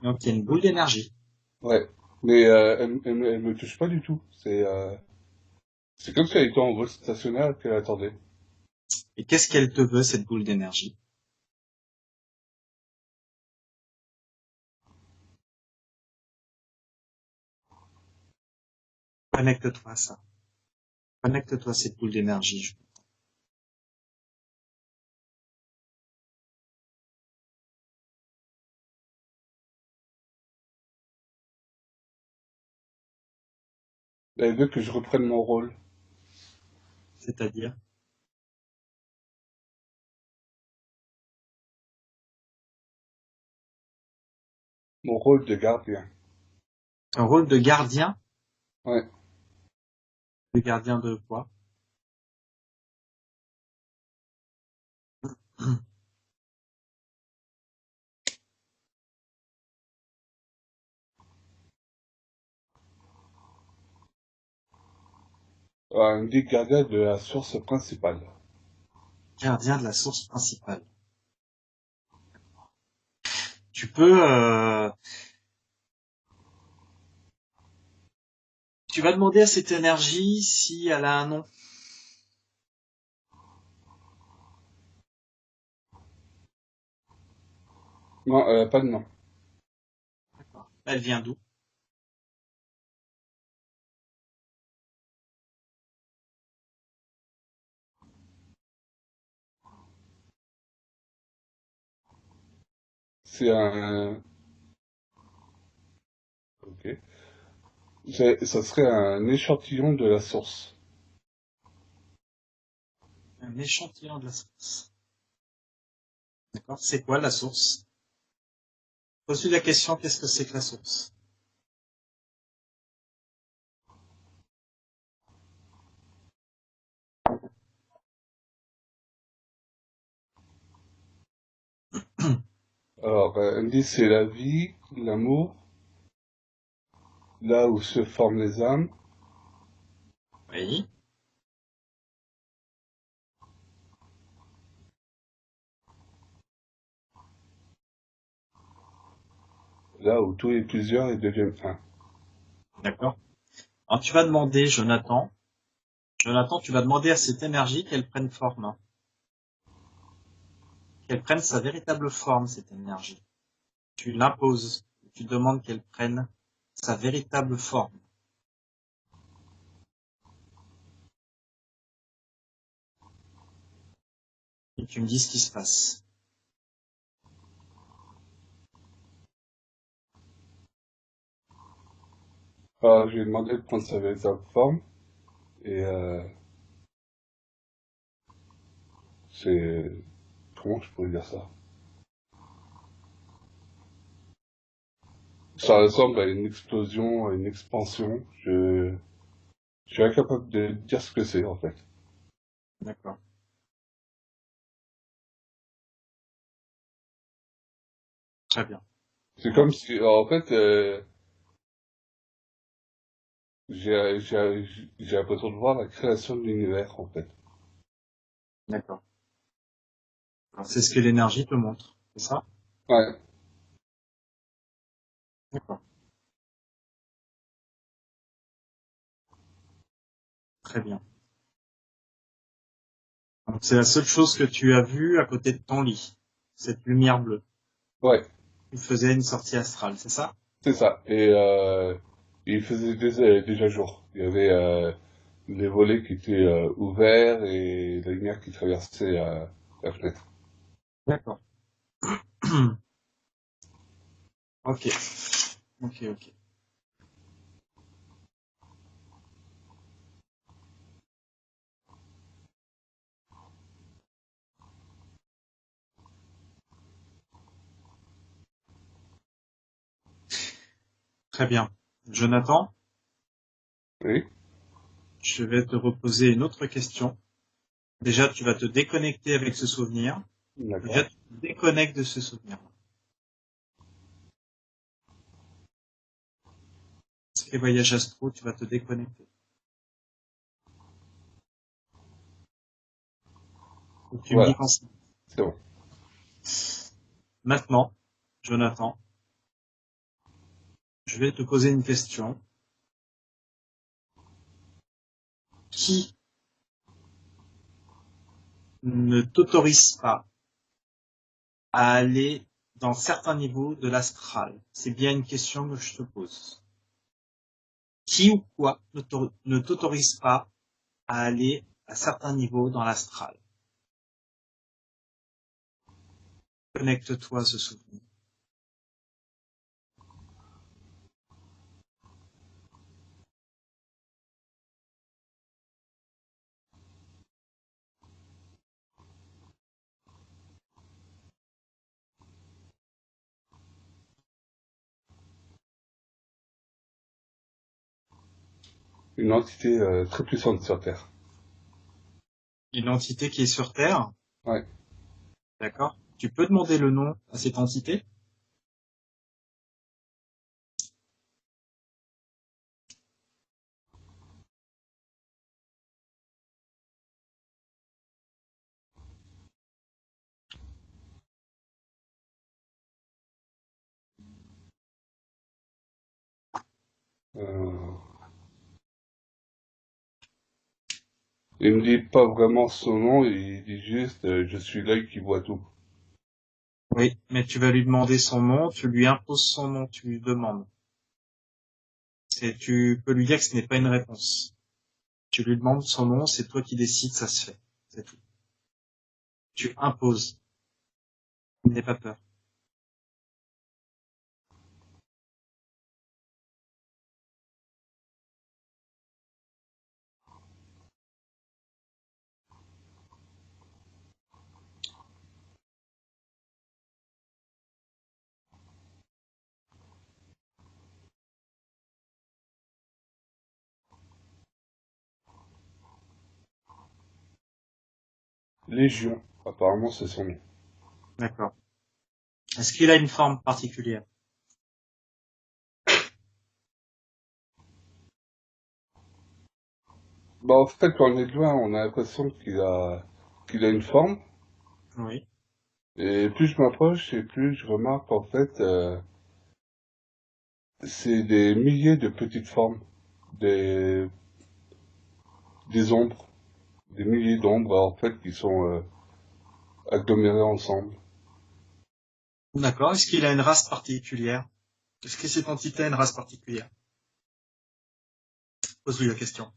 Donc il y a une boule d'énergie. Ouais. Mais elle me touche pas du tout. C'est comme si elle était en vol stationnaire qu'elle attendait. Et qu'est-ce qu'elle te veut, cette boule d'énergie? Connecte-toi à ça. Connecte-toi à cette boule d'énergie. Elle veut que je reprenne mon rôle. C'est-à-dire Mon rôle de gardien. un rôle de gardien. Ouais. De gardien de quoi? On me dit gardien de la source principale. Gardien de la source principale. Tu peux, tu vas demander à cette énergie si elle a un nom. Non, pas de nom. D'accord. Elle vient d'où? C'est un... Ok. Ça serait un échantillon de la source. Un échantillon de la source. D'accord. C'est quoi la source? Pose-lui la question, qu'est-ce que c'est que la source? Alors, elle me dit c'est la vie, l'amour, là où se forment les âmes, Oui. là où tout est plusieurs et deviennent un. D'accord. Alors tu vas demander, Jonathan, tu vas demander à cette énergie qu'elle prenne forme, qu'elle prenne sa véritable forme, cette énergie. Tu l'imposes, tu demandes qu'elle prenne sa véritable forme. Et tu me dis ce qui se passe. Alors, je lui ai demandé de prendre sa véritable forme, et c'est... Comment je pourrais dire ça? Ça ressemble à une explosion, à une expansion. Je suis incapable de dire ce que c'est, en fait. D'accord. Très bien. C'est comme si, en fait, j'ai l'impression de voir la création de l'univers, en fait. D'accord. Alors, c'est ce que l'énergie te montre. C'est ça? Ouais, D'accord. Très bien. Donc, c'est la seule chose que tu as vue à côté de ton lit. Cette lumière bleue. ouais, Tu faisais une sortie astrale, c'est ça? c'est ça. Et il faisait déjà jour. Il y avait les volets qui étaient ouverts et la lumière qui traversait la fenêtre. D'accord. Ok. Ok, ok. Très bien. Jonathan, Oui, je vais te reposer une autre question. Déjà, tu vas te déconnecter avec ce souvenir. Déjà, d'accord. tu te déconnectes de ce souvenir. C'est les voyages astro, tu vas te déconnecter. Et tu me dis Voilà, quand c'est. c'est bon. Maintenant, Jonathan, je vais te poser une question. Qui ne t'autorise pas à aller dans certains niveaux de l'astral? C'est bien une question que je te pose. Qui ou quoi ne t'autorise pas à aller à certains niveaux dans l'astral? Connecte-toi à ce souvenir. Une entité très puissante sur Terre. Une entité qui est sur Terre, Ouais. d'accord? Tu peux demander le nom à cette entité? Euh, il me dit pas vraiment son nom, il dit juste je suis l'œil qui voit tout. Oui, mais tu vas lui demander son nom, tu lui imposes son nom, tu lui demandes. Et tu peux lui dire que ce n'est pas une réponse. Tu lui demandes son nom, c'est toi qui décides, ça se fait. C'est tout. Tu imposes. N'aie pas peur. Légion, apparemment c'est son nom. D'accord. Est-ce qu'il a une forme particulière? Bah en fait quand on est de loin, on a l'impression qu'il a une forme, Oui. et plus je m'approche et plus je remarque en fait c'est des milliers de petites formes, des, des ombres, des milliers d'ombres en fait qui sont agglomérées ensemble. D'accord. Est-ce qu'il a une race particulière? Est-ce que cette entité a une race particulière? Pose-lui la question.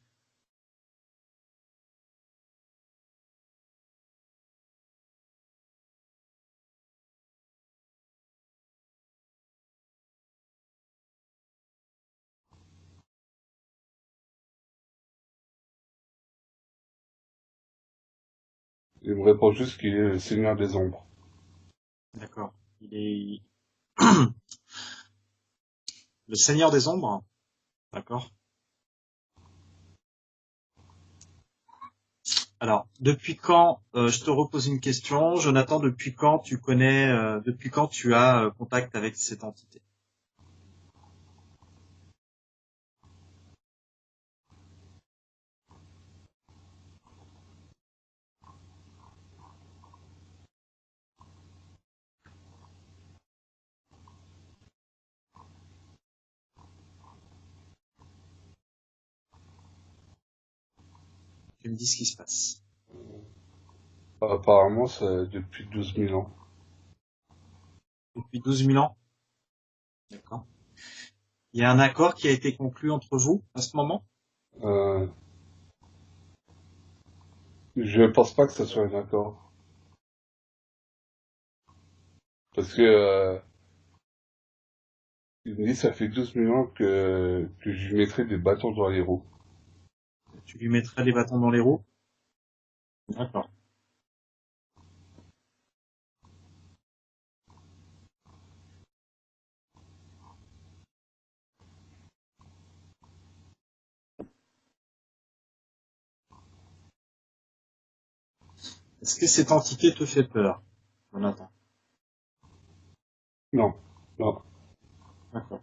Il me répond juste qu'il est le seigneur des ombres. D'accord. Il est le seigneur des ombres. D'accord. Alors, depuis quand, je te repose une question, Jonathan, depuis quand tu as contact avec cette entité? Tu me dis ce qui se passe. Apparemment c'est depuis 12 000 ans. Depuis 12 000 ans? D'accord. Il y a un accord qui a été conclu entre vous à ce moment? Euh, je pense pas que ce soit un accord. Parce que il me dit ça fait 12 000 ans que je lui mettrai des bâtons dans les roues. Tu lui mettrais des bâtons dans les roues? D'accord. Est-ce que cette entité te fait peur, Jonathan? Non, non. D'accord.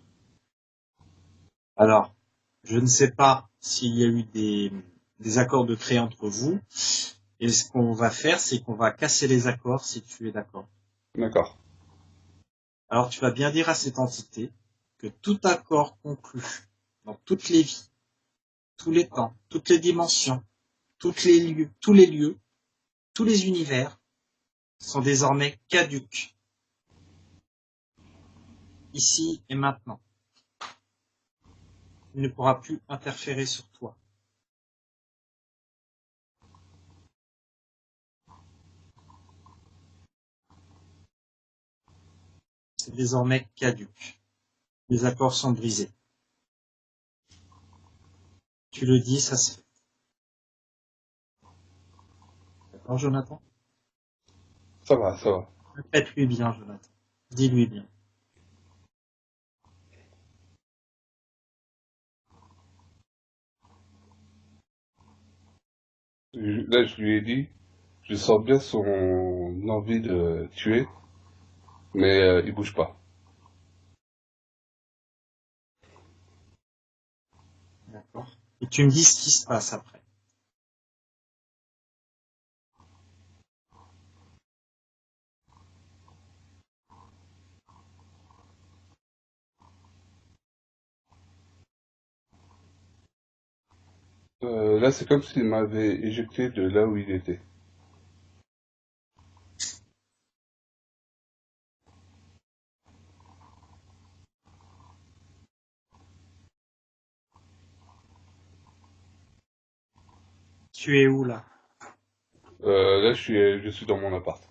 Alors, je ne sais pas s'il y a eu des accords de créer entre vous. Et ce qu'on va faire, c'est qu'on va casser les accords si tu es d'accord. D'accord. Alors, tu vas bien dire à cette entité que tout accord conclu dans toutes les vies, tous les temps, toutes les dimensions, tous les lieux, tous les univers sont désormais caducs, ici et maintenant. Il ne pourra plus interférer sur toi. C'est désormais caduc. Les accords sont brisés. Tu le dis, ça se fait. D'accord, Jonathan? Ça va, ça va. Répète-lui bien, Jonathan. Dis-lui bien. Là, je lui ai dit, je sens bien son envie de tuer, mais il bouge pas. D'accord. Et tu me dis ce qui se passe après. Là, c'est comme s'il m'avait éjecté de là où il était. Tu es où là? Là, je suis dans mon appart.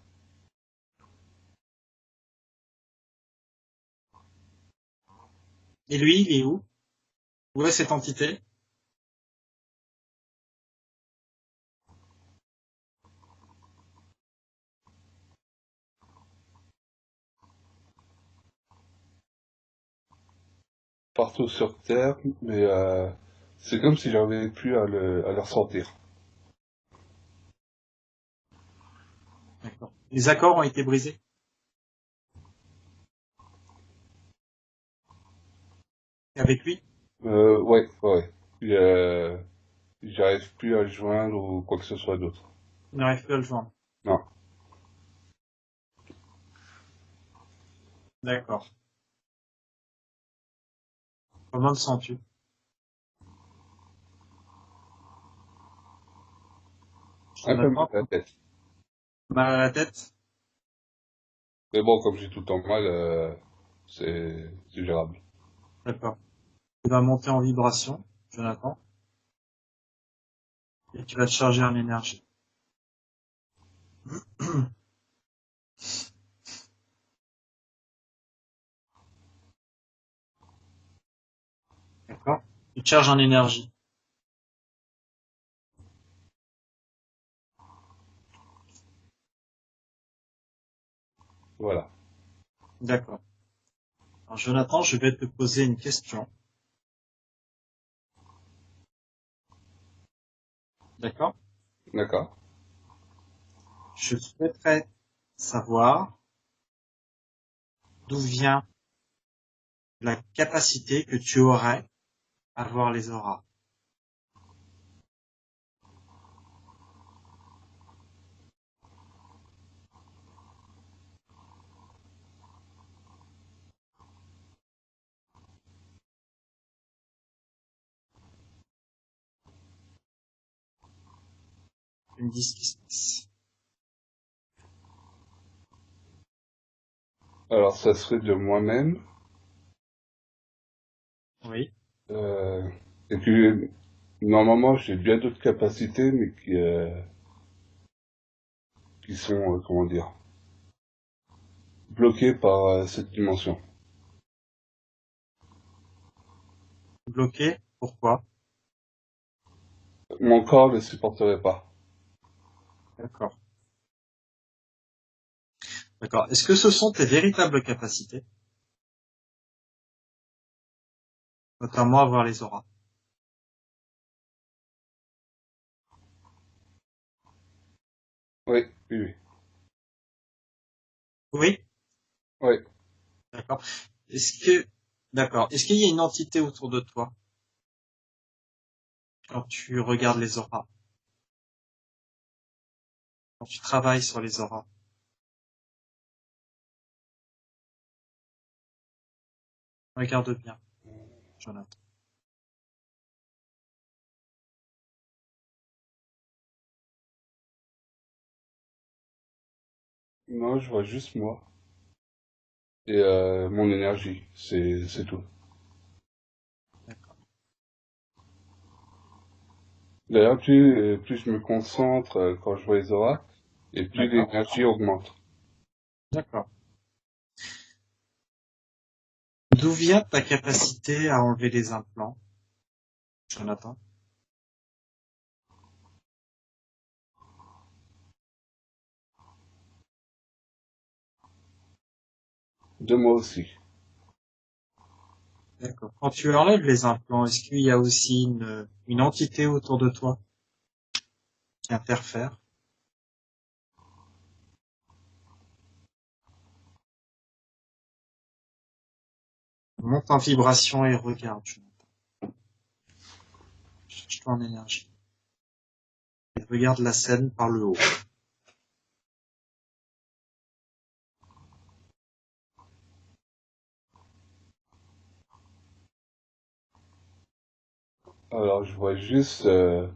Et lui, il est où? Où est cette entité? Partout sur Terre, mais c'est comme si j'arrivais plus à le ressentir. D'accord. Les accords ont été brisés avec lui? Ouais, ouais. J'arrive plus à le joindre ou quoi que ce soit d'autre. Il n'arrive plus à le joindre. Non. D'accord. Comment te sens-tu? Un peu mal Jonathan, à la tête. mal à la tête? Mais bon, comme j'ai tout le temps mal, c'est gérable. D'accord. Tu vas monter en vibration, Jonathan, et tu vas te charger en énergie. D'accord? Tu te charges en énergie. Voilà. D'accord. Alors, Jonathan, je vais te poser une question. D'accord? D'accord. Je souhaiterais savoir d'où vient la capacité que tu aurais à voir les auras. Tu me dis ce qui se passe. Alors, ça serait de moi-même. Oui. Euh, et puis, normalement, j'ai bien d'autres capacités, mais qui sont, comment dire, bloquées par cette dimension. Bloqué? Pourquoi? Mon corps ne le supporterait pas. D'accord. D'accord. Est-ce que ce sont tes véritables capacités? Notamment à voir les auras. Oui, oui, oui. Oui? Oui. D'accord. Est-ce que, d'accord. Est-ce qu'il y a une entité autour de toi quand tu regardes les auras? Quand tu travailles sur les auras? Regarde bien, Jonathan. Non, je vois juste moi. Et mon énergie, c'est tout. D'accord. D'ailleurs, plus je me concentre quand je vois les auras, et plus D'accord. l'énergie augmente. D'accord. D'où vient ta capacité à enlever les implants, Jonathan? De moi aussi. D'accord. Quand tu enlèves les implants, est-ce qu'il y a aussi une entité autour de toi qui interfère? Monte en vibration et regarde, Jonathan. Cherche-toi en énergie. Et regarde la scène par le haut. Alors, je vois juste une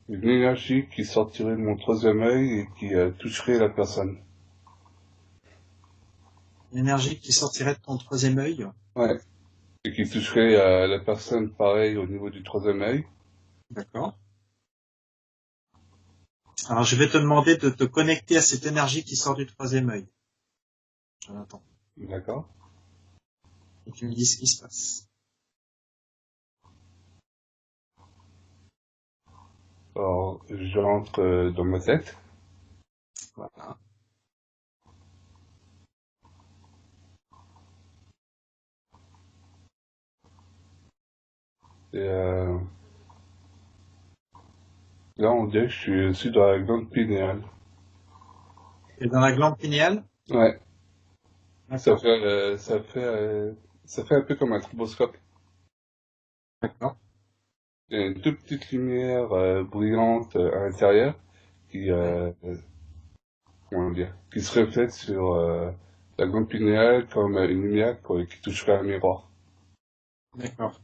énergie qui sortirait de mon troisième œil et qui toucherait la personne. L'énergie qui sortirait de ton troisième œil. Ouais. Et qui toucherait la personne pareil au niveau du troisième œil. D'accord. Alors, je vais te demander de te connecter à cette énergie qui sort du troisième œil, Jonathan. D'accord. Et tu me dis ce qui se passe. Alors, j'entre dans ma tête. Voilà. Et là, on dirait que je suis aussi dans la glande pinéale. Et dans la glande pinéale? Ouais, ça D'accord. fait, euh, ça fait, euh, ça fait un peu comme un stroboscope. D'accord. Il y a une toute petite lumière brillante à l'intérieur qui, Ouais. comment dire, qui se reflète sur la glande pinéale comme une lumière qui toucherait un miroir. D'accord.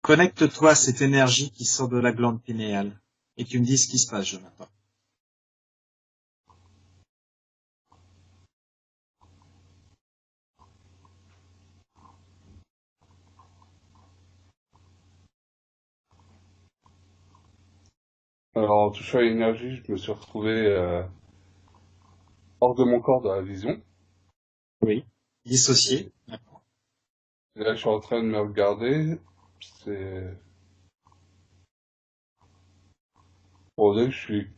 Connecte-toi à cette énergie qui sort de la glande pinéale. Et tu me dis ce qui se passe, Jonathan. Alors, en touchant à l'énergie, je me suis retrouvé hors de mon corps dans la vision. Oui. Dissocié. Et, et là, je suis en train de me regarder. C'est pour dire que je suis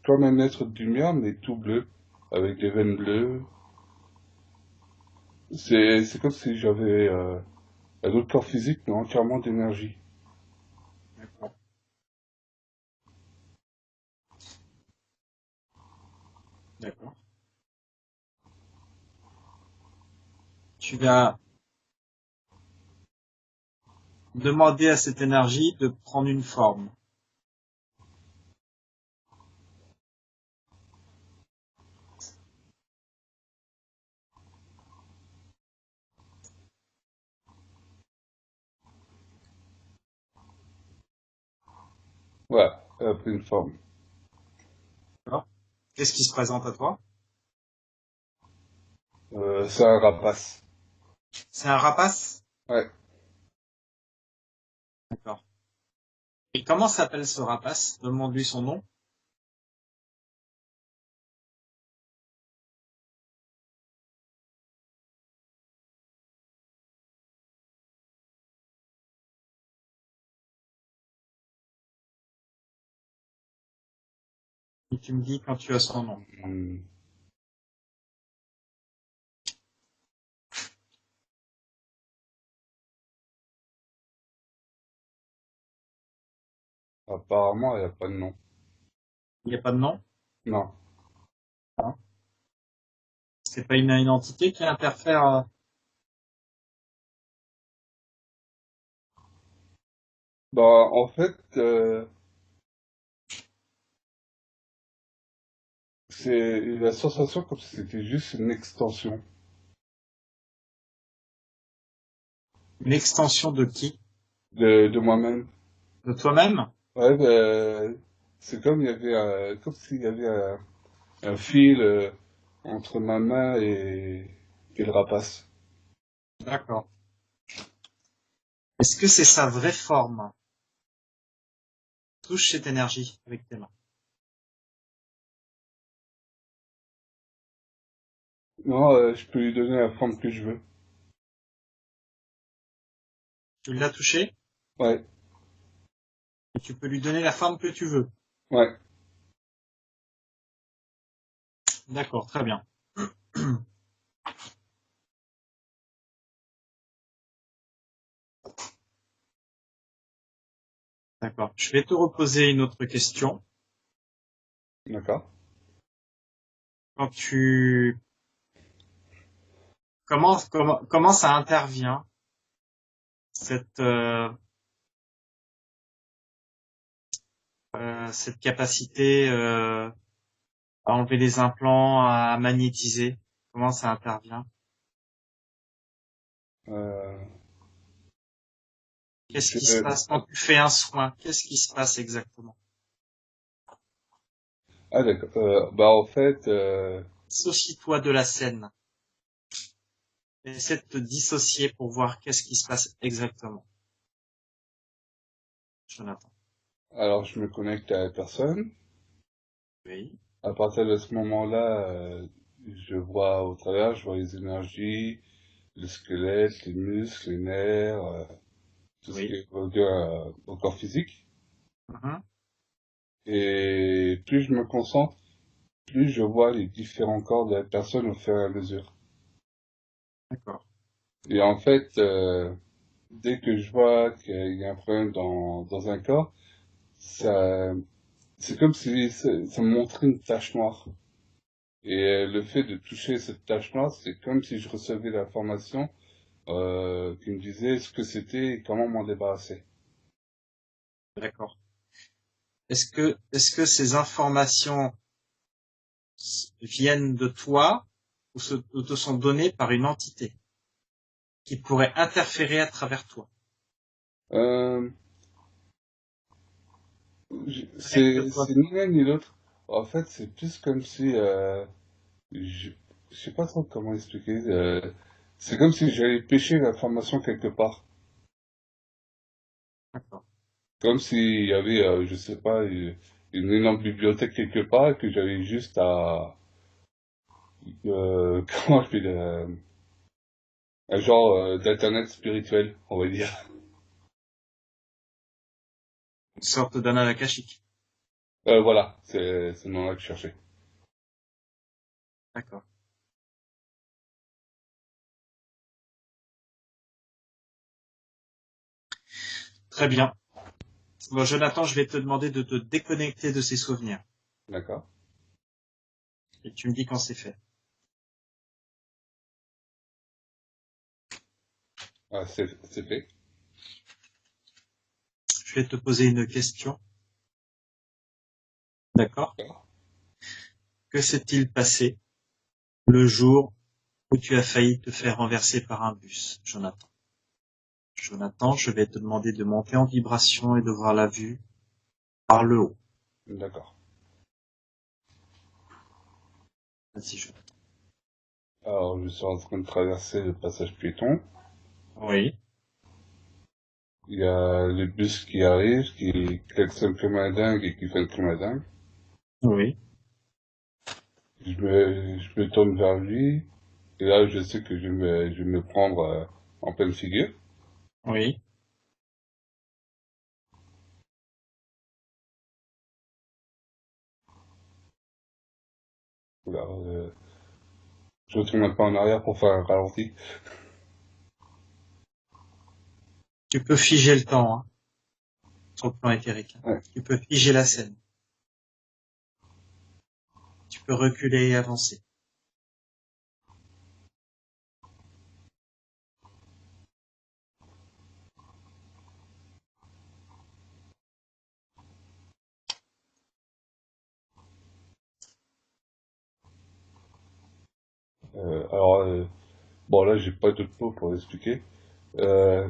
comme un être de lumière, mais tout bleu, avec des veines bleues. C'est comme si j'avais un autre corps physique, mais entièrement d'énergie. D'accord. D'accord. Tu vas demander à cette énergie de prendre une forme. Voilà, elle a pris une forme. D'accord. Qu'est-ce qui se présente à toi? C'est un rapace. C'est un rapace? Ouais. D'accord. Et comment s'appelle ce rapace? Demande-lui son nom. Et tu me dis quand tu as son nom. Hmm. Apparemment, elle a pas de nom. Il n'y a pas de nom? Non. Hein. C'est pas une entité qui interfère. Bah, en fait, c'est la sensation comme si c'était juste une extension Une extension de qui? de moi-même. De toi-même? Ouais, bah, c'est comme il y avait comme s'il y avait un fil entre ma main et le rapace. D'accord. Est-ce que c'est sa vraie forme? Touche cette énergie avec tes mains. Non, je peux lui donner la forme que je veux. Tu l'as touché Ouais, et tu peux lui donner la forme que tu veux. ouais, D'accord, très bien. D'accord. Je vais te reposer une autre question. d'accord. Quand tu comment ça intervient cette cette capacité à enlever les implants, à magnétiser? Comment ça intervient? Euh, Qu'est-ce qui se je... passe quand tu fais un soin? Qu'est-ce qui se passe exactement? Ah d'accord. Bah en fait, Dissocie-toi de la scène. Essaie de te dissocier pour voir qu'est-ce qui se passe exactement. Jonathan. Alors, je me connecte à la personne. Oui. À partir de ce moment-là, je vois au travers, je vois les énergies, le squelette, les muscles, les nerfs, tout ce qui Oui. est relié au corps physique. Mhm. Et plus je me concentre, plus je vois les différents corps de la personne au fur et à mesure. D'accord. Et en fait, dès que je vois qu'il y a un problème dans un corps, ça, c'est comme si ça me montrait une tache noire. Et le fait de toucher cette tache noire, c'est comme si je recevais l'information qui me disait ce que c'était et comment m'en débarrasser. D'accord. Est-ce que ces informations viennent de toi ou te sont données par une entité qui pourrait interférer à travers toi? Euh, Connecte-toi. c'est ni l'un ni l'autre. En fait, c'est plus comme si je, je sais pas trop comment expliquer. C'est comme si j'allais pêcher l'information quelque part. D'accord. Comme s'il y avait, je sais pas, une énorme bibliothèque quelque part et que j'avais juste à, comment je vais dire, un genre d'internet spirituel, on va dire. Une sorte d'anal akashique. Voilà, c'est le nom là que je cherchais. D'accord. Très bien. Bon, Jonathan, je vais te demander de te déconnecter de ces souvenirs. D'accord. Et tu me dis quand c'est fait. Ah, c'est fait. Je vais te poser une question. D'accord? D'accord. Que s'est-il passé le jour où tu as failli te faire renverser par un bus, Jonathan? Jonathan, je vais te demander de monter en vibration et de voir la vue par le haut. D'accord. Vas-y, Jonathan. Alors, je suis en train de traverser le passage piéton. Oui, Il y a le bus qui arrive, qui klaxonne comme un dingue et qui freine comme un dingue. oui, Je me tourne vers lui. Et là, je sais que je vais me prendre en pleine figure. oui. Oula, je retourne un peu en arrière pour faire un ralenti. Tu peux figer le temps, hein, sur le plan éthérique. Ouais. Tu peux figer la scène. Tu peux reculer et avancer. Alors, bon là, j'ai pas d'autres mots pour expliquer. Euh,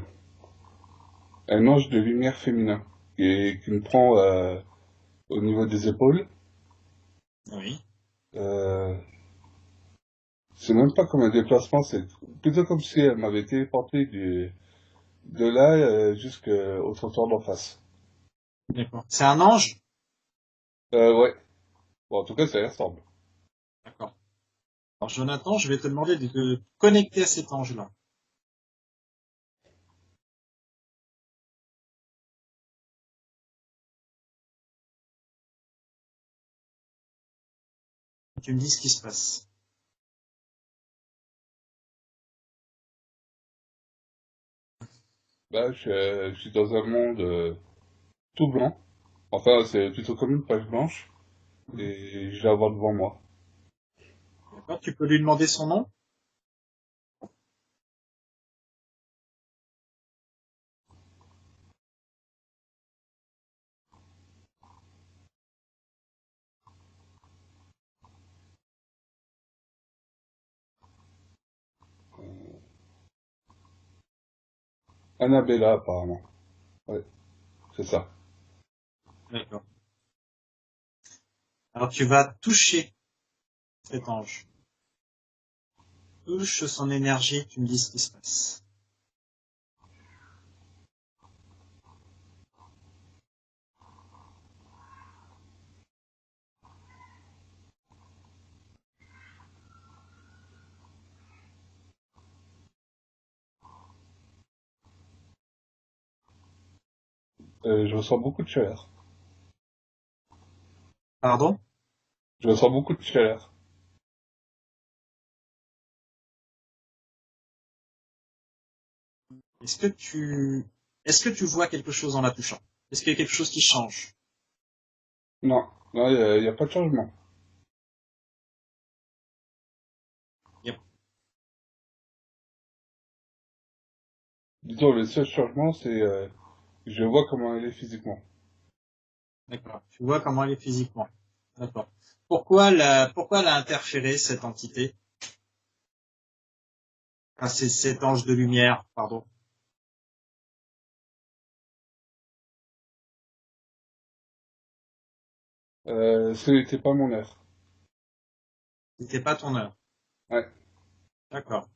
un ange de lumière féminin qui me prend au niveau des épaules. Oui. Euh, c'est même pas comme un déplacement, c'est plutôt comme si elle m'avait téléporté de là jusqu'au trottoir d'en face. D'accord. C'est un ange? Ouais. Bon, en tout cas, ça y ressemble. D'accord. Alors, Jonathan, je vais te demander de te connecter à cet ange-là. Tu me dis ce qui se passe. Là, je suis dans un monde tout blanc. Enfin, c'est plutôt comme une page blanche. Mhm. Et je la vois devant moi. D'accord. Tu peux lui demander son nom? Annabella, apparemment. Ouais, c'est ça. D'accord. Alors, tu vas toucher cet ange. Touche son énergie, tu me dis ce qui se passe. Je ressens beaucoup de chaleur. Pardon? Je ressens beaucoup de chaleur. Est-ce que est-ce que tu vois quelque chose en la touchant? Est-ce qu'il y a quelque chose qui change? Non, non, y a pas de changement. Yep. Disons, le seul changement, c'est je vois comment elle est physiquement. D'accord. Tu vois comment elle est physiquement. D'accord. Pourquoi elle a interféré, cette entité? Ah, c'est cet ange de lumière, pardon. Ce n'était pas mon heure. C'était pas ton heure. Ouais. D'accord.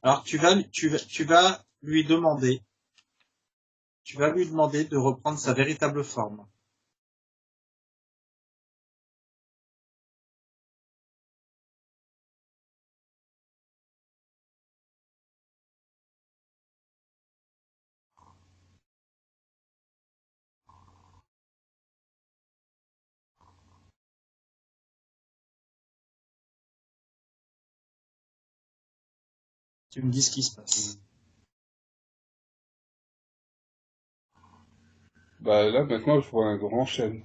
Alors tu vas lui demander de reprendre sa véritable forme. Tu me dis ce qui se passe. Bah là, maintenant, je vois un grand chêne.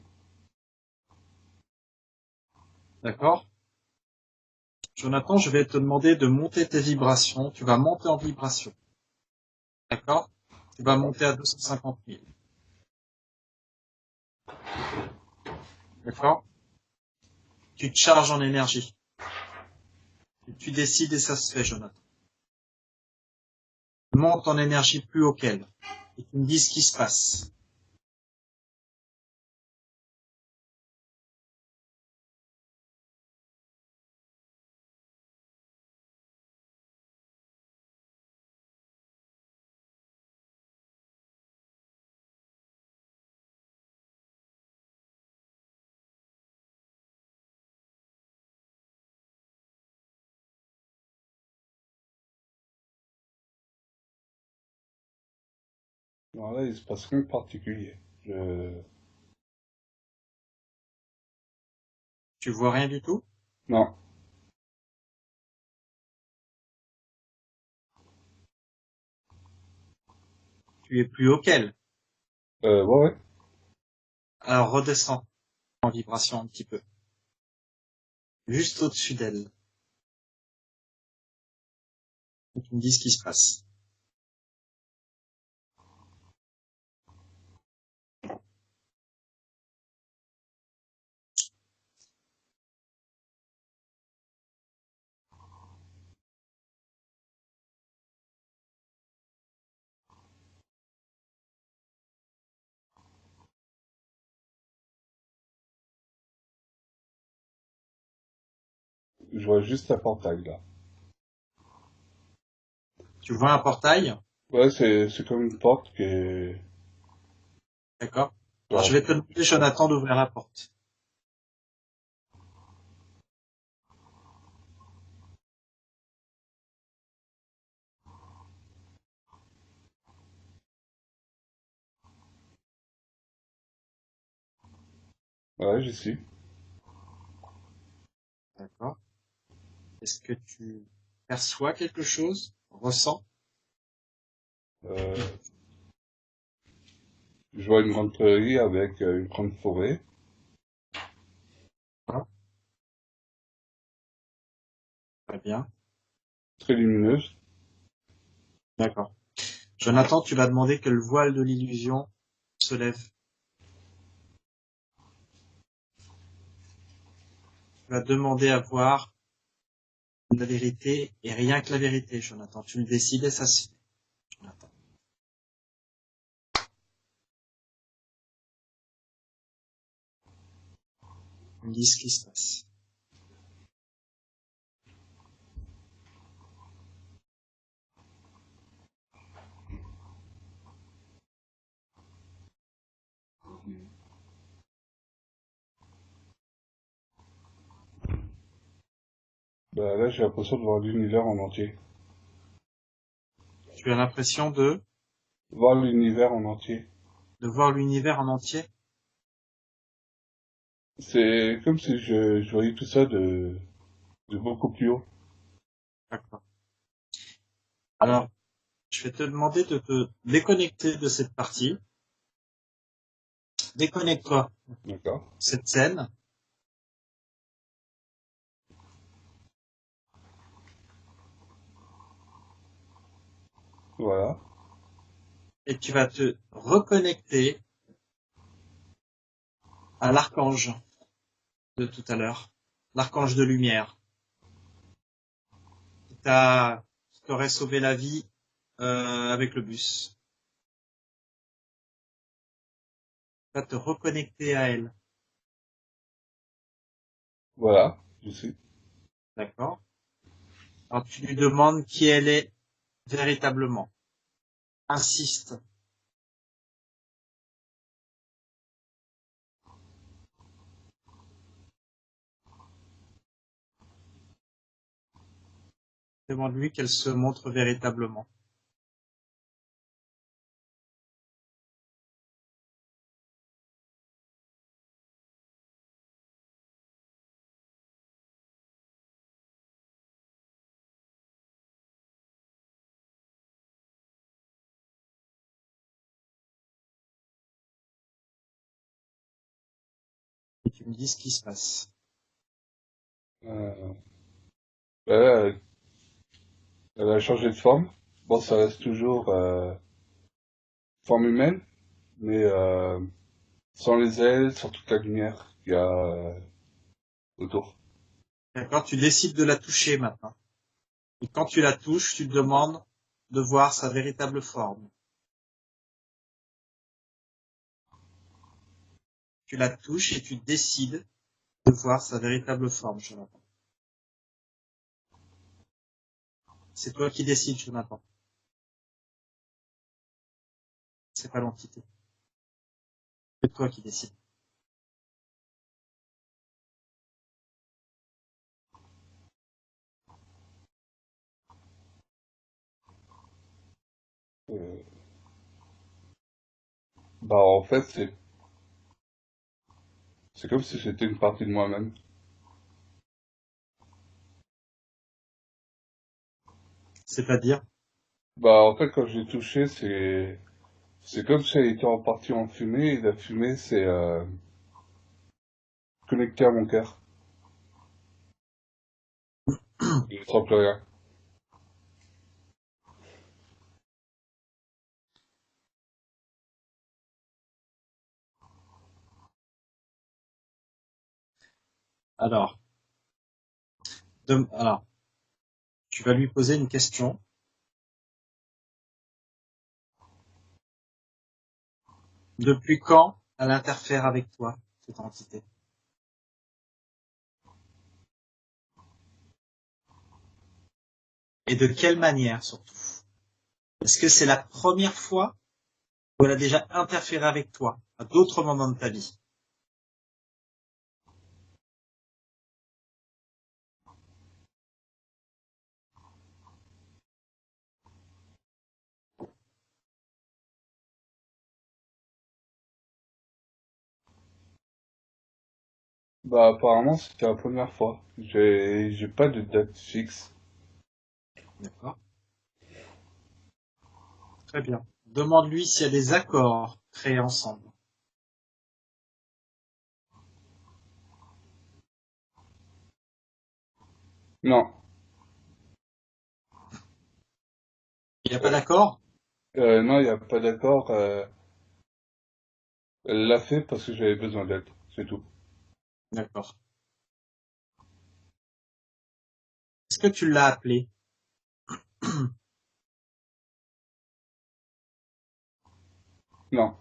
D'accord? Jonathan, je vais te demander de monter tes vibrations. Tu vas monter en vibration. D'accord? Tu vas monter à 250 000. D'accord? Tu te charges en énergie. Tu décides et ça se fait, Jonathan. Monte en énergie plus haut qu'elle. Et tu me dis ce qui se passe. Alors là, il se passe rien de particulier. Tu vois rien du tout? Non. Tu es plus haut qu'elle. Ouais, ouais. Alors redescends en vibration un petit peu. Juste au-dessus d'elle. Et tu me dis ce qui se passe. Je vois juste un portail, là. Tu vois un portail? Ouais, c'est comme une porte qui est... D'accord? Alors je genre, vais te demander, Jonathan, d'ouvrir la porte. ouais, j'y suis. D'accord? Est-ce que tu perçois quelque chose? Ressens? Euh, je vois une grande prairie avec une grande forêt, Hein. Très bien. très lumineuse. D'accord. Jonathan, tu vas demander que le voile de l'illusion se lève. Tu vas demander à voir la vérité et rien que la vérité, Jonathan. Tu le décides et ça se fait, Jonathan. Tu me dis ce qui se passe. Bah là, j'ai l'impression de voir l'univers en entier. Tu as l'impression de voir l'univers en entier. voir l'univers en entier? C'est comme si je voyais tout ça de beaucoup plus haut. D'accord. Alors, je vais te demander de te déconnecter de cette partie. Déconnecte-toi D'accord? de cette scène. Voilà. Et tu vas te reconnecter à l'archange de tout à l'heure. L'archange de lumière. Qui t'aurait sauvé la vie, avec le bus. Tu vas te reconnecter à elle. Voilà. Je sais. D'accord? Alors tu lui demandes qui elle est véritablement. Insiste. Demande-lui qu'elle se montre véritablement. Et tu me dis ce qui se passe. Euh, voilà, elle a changé de forme. Bon, ça reste toujours forme humaine, mais sans les ailes, sans toute la lumière qu'il y a autour. D'accord? Tu décides de la toucher maintenant. Et quand tu la touches, tu te demandes de voir sa véritable forme. Tu la touches et tu décides de voir sa véritable forme, Jonathan. C'est toi qui décides, Jonathan. C'est pas l'entité. C'est toi qui décides. Euh, Bah, en fait, c'est comme si c'était une partie de moi-même. C'est-à-dire, Bah, en fait, quand je l'ai touché, c'est comme si elle était en partie en fumée, et la fumée, c'est connecté à mon cœur. Je ne sens plus rien. alors, alors, tu vas lui poser une question. Depuis quand elle interfère avec toi, cette entité? Et de quelle manière, surtout? Est-ce que c'est la première fois où elle a déjà interféré avec toi, à d'autres moments de ta vie? Bah, apparemment, c'était la première fois. J'ai pas de date fixe. D'accord? Très bien. Demande-lui s'il y a des accords créés ensemble. Non. Il n'y a pas d'accord? Non, il n'y a pas d'accord. Elle l'a fait parce que j'avais besoin d'aide. C'est tout. D'accord. Est-ce que tu l'as appelé? Non.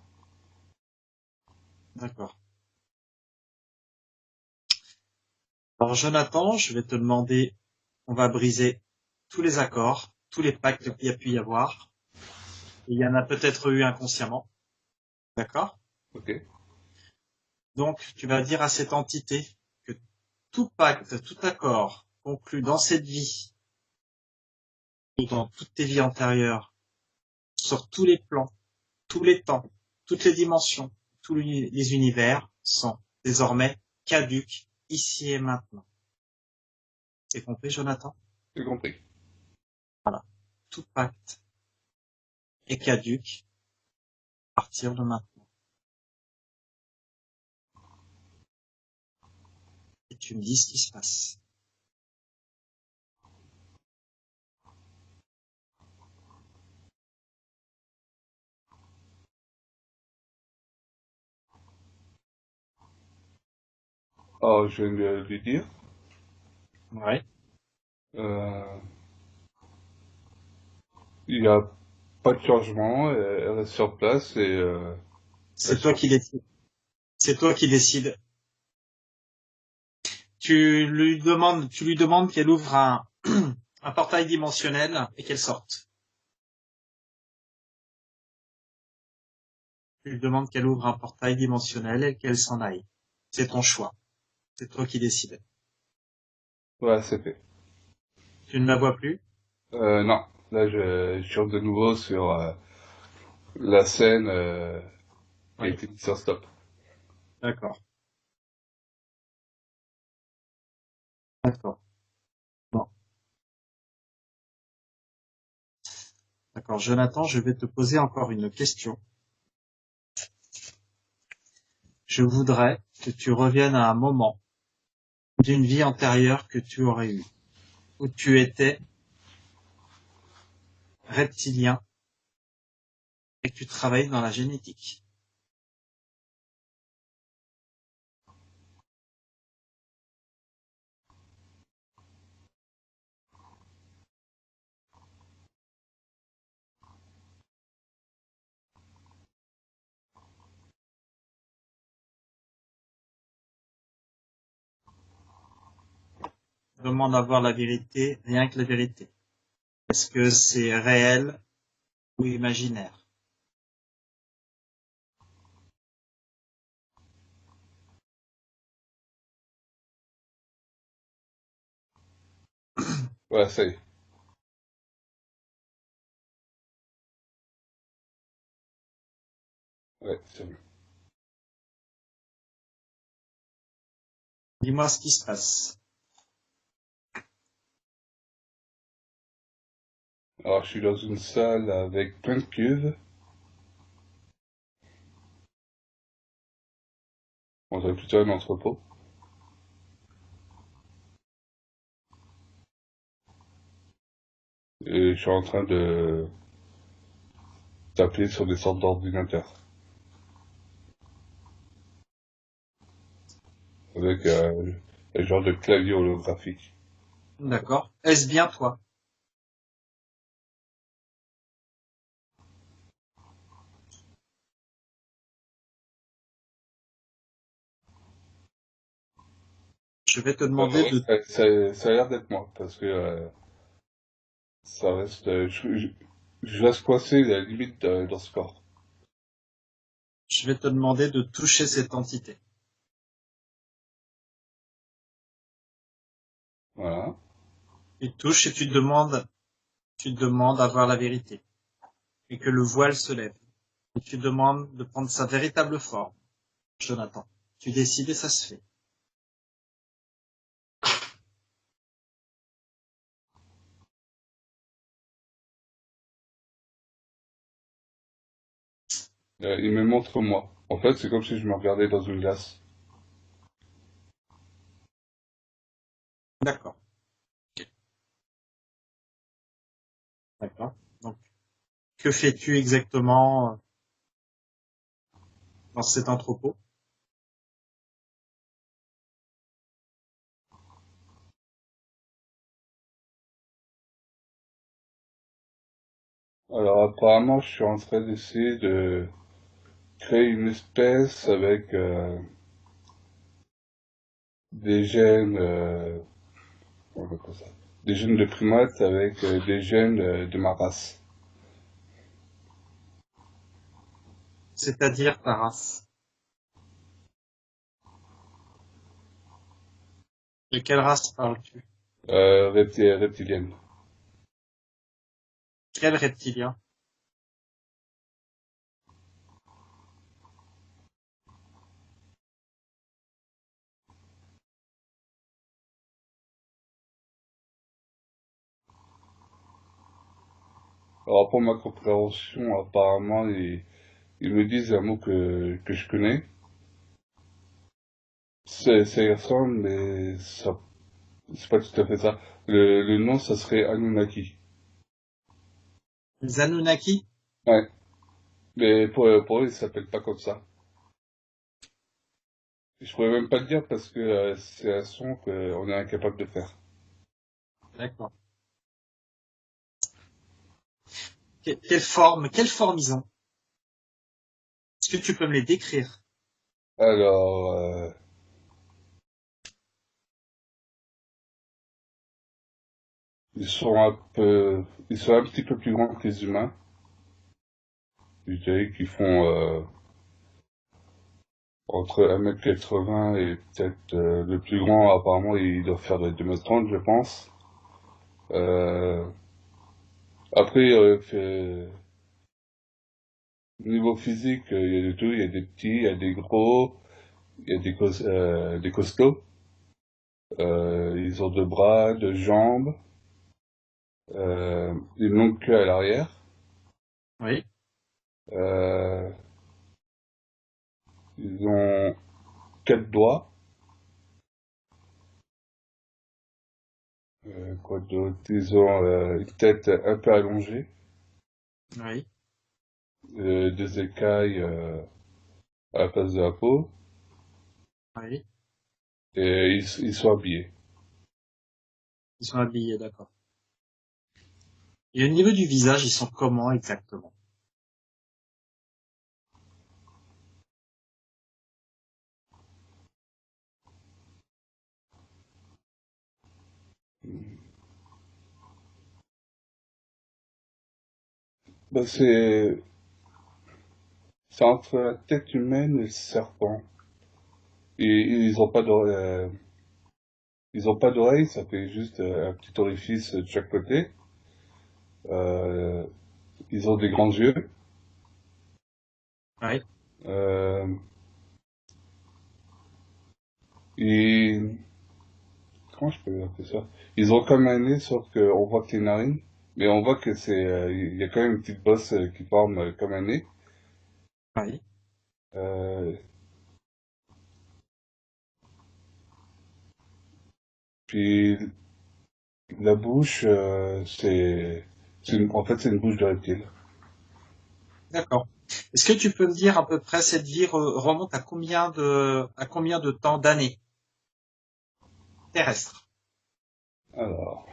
D'accord. Alors Jonathan, je vais te demander, on va briser tous les accords, tous les pactes qu'il y a pu y avoir. Il y en a peut-être eu inconsciemment. D'accord? Ok. Donc, tu vas dire à cette entité que tout pacte, tout accord conclu dans cette vie ou dans toutes tes vies antérieures sur tous les plans, tous les temps, toutes les dimensions, tous les univers sont désormais caduques ici et maintenant. C'est compris, Jonathan? J'ai compris. Voilà. Tout pacte est caduque à partir de maintenant. Et tu me dis ce qui se passe. Alors, je viens de lui dire. Ouais. Euh, il n'y a pas de changement, elle reste sur place et elle C'est toi sort. qui décides. C'est toi qui décides. Tu lui demandes qu'elle ouvre un portail dimensionnel et qu'elle sorte. Tu lui demandes qu'elle ouvre un portail dimensionnel et qu'elle s'en aille. C'est ton choix. C'est toi qui décides. Ouais, c'est fait. Tu ne la vois plus? Non, là je suis de nouveau sur la scène qui a Oui. été mise sur stop. D'accord. D'accord. Bon. D'accord. Jonathan, je vais te poser encore une question. Je voudrais que tu reviennes à un moment d'une vie antérieure que tu aurais eue, où tu étais reptilien et que tu travaillais dans la génétique. Demande à voir la vérité, rien que la vérité. Est-ce que c'est réel ou imaginaire? Ouais, ça y est. Ouais, c'est bon. Dis-moi ce qui se passe. Alors, je suis dans une salle avec plein de cuves. On dirait plutôt un entrepôt. Et je suis en train de taper sur des sortes d'ordinateurs. Avec un genre de clavier holographique. D'accord. Est-ce bien toi? Je vais te demander Ouais, de, ça a l'air d'être moi, parce que ça reste... je reste coincé à la limite dans ce corps. je vais te demander de toucher cette entité. Voilà. Tu touches et tu demandes à voir la vérité. Et que le voile se lève. Et tu demandes de prendre sa véritable forme. Jonathan. Tu décides et ça se fait. Il me montre moi. En fait, c'est comme si je me regardais dans une glace. D'accord. D'accord. Donc, que fais-tu exactement dans cet entrepôt? Alors apparemment, je suis en train d'essayer de créer une espèce avec des gènes, comment on appelle ça, des gènes de primates avec des gènes de ma race. C'est-à-dire ta race. De quelle race parles-tu? Reptilienne. Quel reptilien? Alors pour ma compréhension, apparemment, ils me disent un mot que je connais. Ça y ressemble, mais ça, c'est pas tout à fait ça. Le nom, ça serait Anunnaki. Les Anunnaki? Ouais. Mais pour eux, ils s'appellent pas comme ça. Je pourrais même pas le dire parce que c'est un son qu'on est incapable de faire. D'accord. Quelle forme ils ont? Est-ce que tu peux me les décrire? Alors, ils sont ils sont un petit peu plus grands que les humains. Je dirais qu'ils font entre 1m80 et peut-être le plus grand, apparemment, il doit faire de 2m30, je pense. Euh, après, niveau physique, il y a de tout. Il y a des petits, il y a des gros, il y a des costauds. Ils ont deux bras, deux jambes, une longue queue à l'arrière. Oui. Euh, ils ont quatre doigts. Quoi d'autre? Ils ont une tête un peu allongée, Oui. des écailles à la place de la peau, Oui. et ils sont habillés. Ils sont habillés, d'accord. Et au niveau du visage, ils sont comment exactement? Bah, c'est entre la tête humaine et le serpent. Et ils ont pas d'oreilles, ils ont pas d'oreilles, ça fait juste un petit orifice de chaque côté. Euh, ils ont des grands yeux. Oui. Euh, et comment je peux appeler ça? Ils ont comme un nez, sauf qu'on voit que les narines, mais on voit que il y a quand même une petite bosse qui forme comme un nez. Oui. Euh, puis la bouche, en fait, c'est une bouche de reptile. D'accord. Est-ce que tu peux me dire à peu près cette vie remonte à combien de temps d'années terrestres? Alors,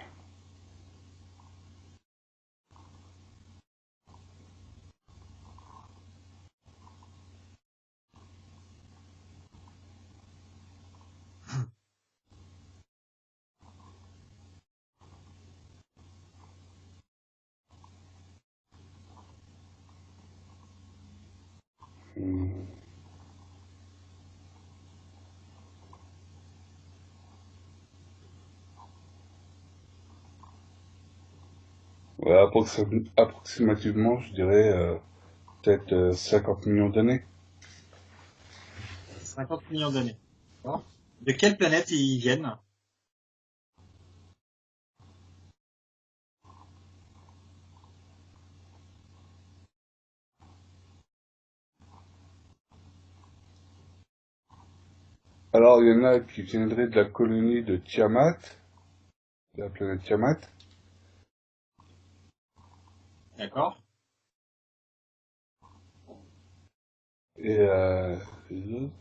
hum, ouais, approximativement, je dirais peut-être 50 millions d'années. 50 millions d'années. D'accord. De quelle planète ils viennent? Alors, il y en a qui viendraient de la colonie de Tiamat, de la planète Tiamat, D'accord. et les autres,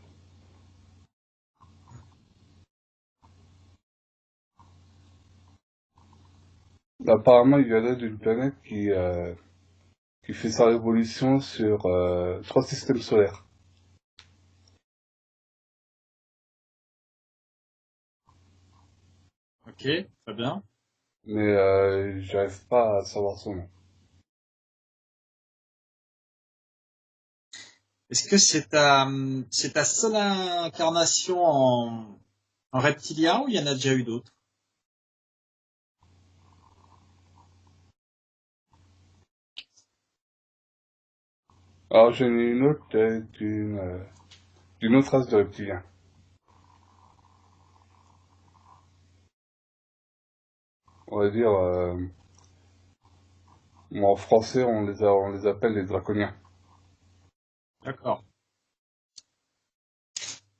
apparemment, il viendraient d'une planète qui fait sa révolution sur trois systèmes solaires. Ok, très bien. Mais j'arrive pas à savoir son nom. Est-ce que c'est ta seule incarnation en reptilien ou il y en a déjà eu d'autres? Alors, j'en ai une autre d'une autre race de reptiliens. On va dire En français, on les appelle les draconiens. D'accord.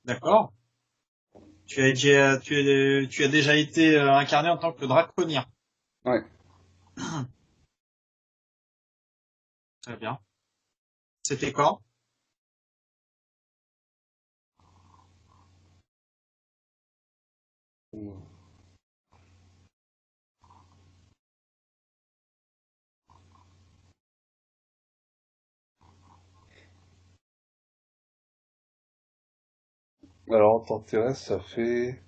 D'accord. Tu as déjà été incarné en tant que draconien. Ouais. Très bien. C'était quand? Alors, en temps terrestre, ça fait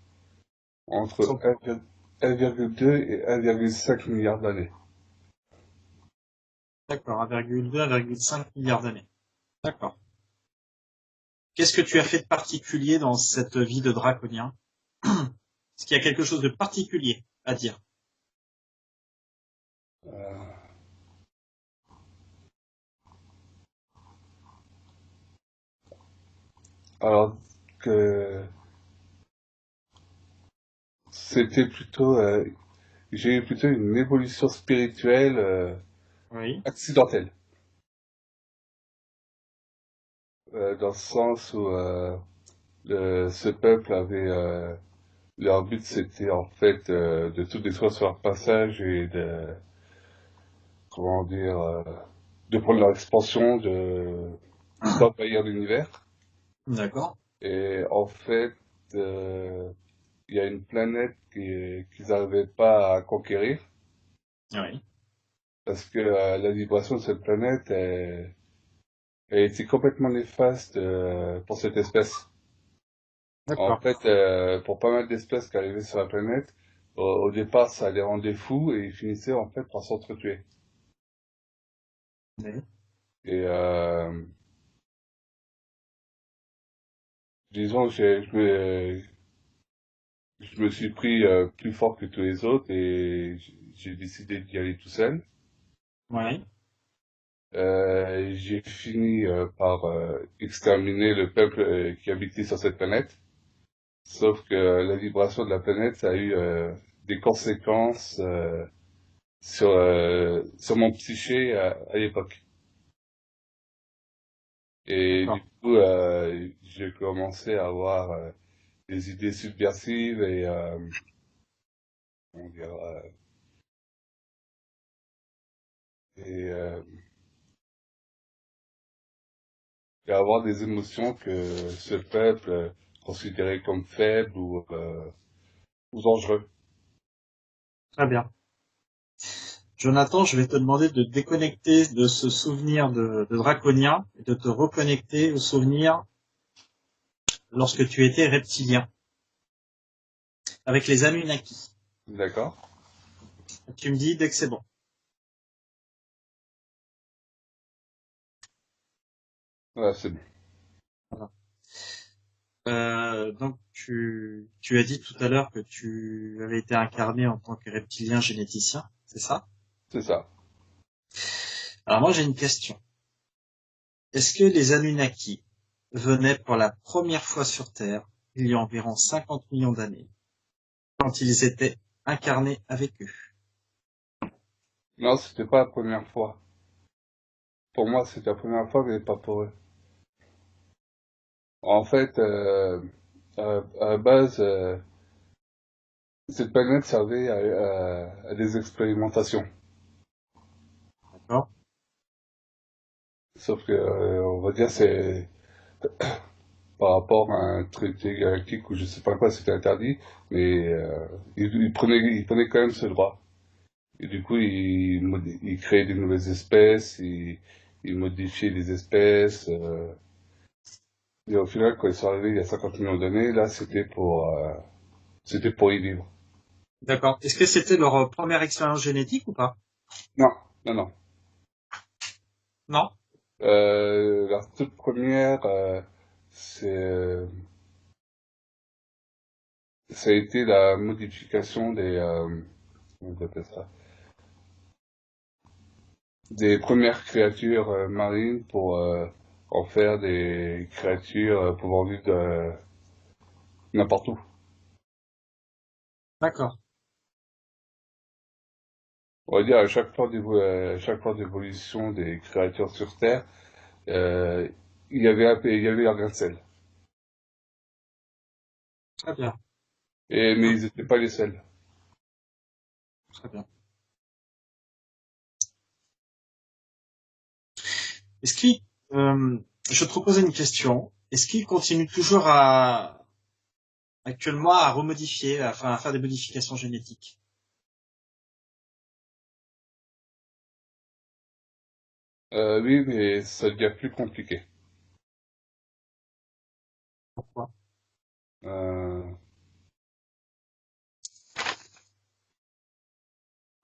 entre 1,2 et 1,5 milliard d'années. D'accord, 1,2, 1,5 milliard d'années. D'accord. Qu'est-ce que tu as fait de particulier dans cette vie de draconien? Est-ce qu'il y a quelque chose de particulier à dire? Euh, alors que c'était plutôt, j'ai eu plutôt une évolution spirituelle Oui. accidentelle, dans le sens où ce peuple avait leur but, c'était en fait de tout détruire sur leur passage et de, comment dire, de prendre leur expansion, d'envahir l'univers. D'accord. Et en fait, euh, il y a une planète qu'ils n'arrivaient pas à conquérir Oui. parce que la vibration de cette planète elle était complètement néfaste pour cette espèce. En D'accord. fait, pour pas mal d'espèces qui arrivaient sur la planète, au départ, ça les rendait fous et ils finissaient en fait par s'entretuer. Oui. Et disons, je me suis pris plus fort que tous les autres et j'ai décidé d'y aller tout seul. Oui. J'ai fini par exterminer le peuple qui habitait sur cette planète. Sauf que la vibration de la planète ça a eu des conséquences sur mon psyché à l'époque. Et du D'accord. coup, j'ai commencé à avoir des idées subversives et comment dire, et, euh, et avoir des émotions que ce peuple considérait comme faibles ou dangereux. Très bien. Jonathan, je vais te demander de déconnecter de ce souvenir de draconien et de te reconnecter au souvenir lorsque tu étais reptilien avec les Anunnaki. D'accord? Tu me dis dès que c'est bon. Voilà, c'est bon. Voilà. Donc tu as dit tout à l'heure que tu avais été incarné en tant que reptilien généticien, c'est ça? C'est ça. Alors moi j'ai une question. Est-ce que les Anunnaki venaient pour la première fois sur Terre il y a environ 50 millions d'années, quand ils étaient incarnés avec eux? Non, c'était pas la première fois. Pour moi, c'était la première fois, mais pas pour eux. En fait, à la base, cette planète servait à des expérimentations. D'accord? Sauf que, on va dire, c'est par rapport à un traité galactique où je sais pas quoi, c'était interdit, mais il prenait quand même ce droit. Et du coup, il créait des nouvelles espèces, il modifiait les espèces. Et au final, quand ils sont arrivés il y a 50 millions d'années, là, c'était pour y vivre. D'accord. Est-ce que c'était leur première expérience génétique ou pas? Non, non, non. Non? La toute première, c'est, ça a été la modification comment on appelle ça, des premières créatures marines pour en faire des créatures pouvant vivre n'importe où. D'accord. On va dire à chaque fois d'évolution des créatures sur Terre, euh, il y avait un grain de sel. Très bien, Mais ils n'étaient pas les seuls. très bien. Est-ce qu'il, euh, je te propose une question. Est-ce qu'il continue toujours actuellement à remodifier, à faire des modifications génétiques? Oui, mais ça devient plus compliqué. Pourquoi? Euh,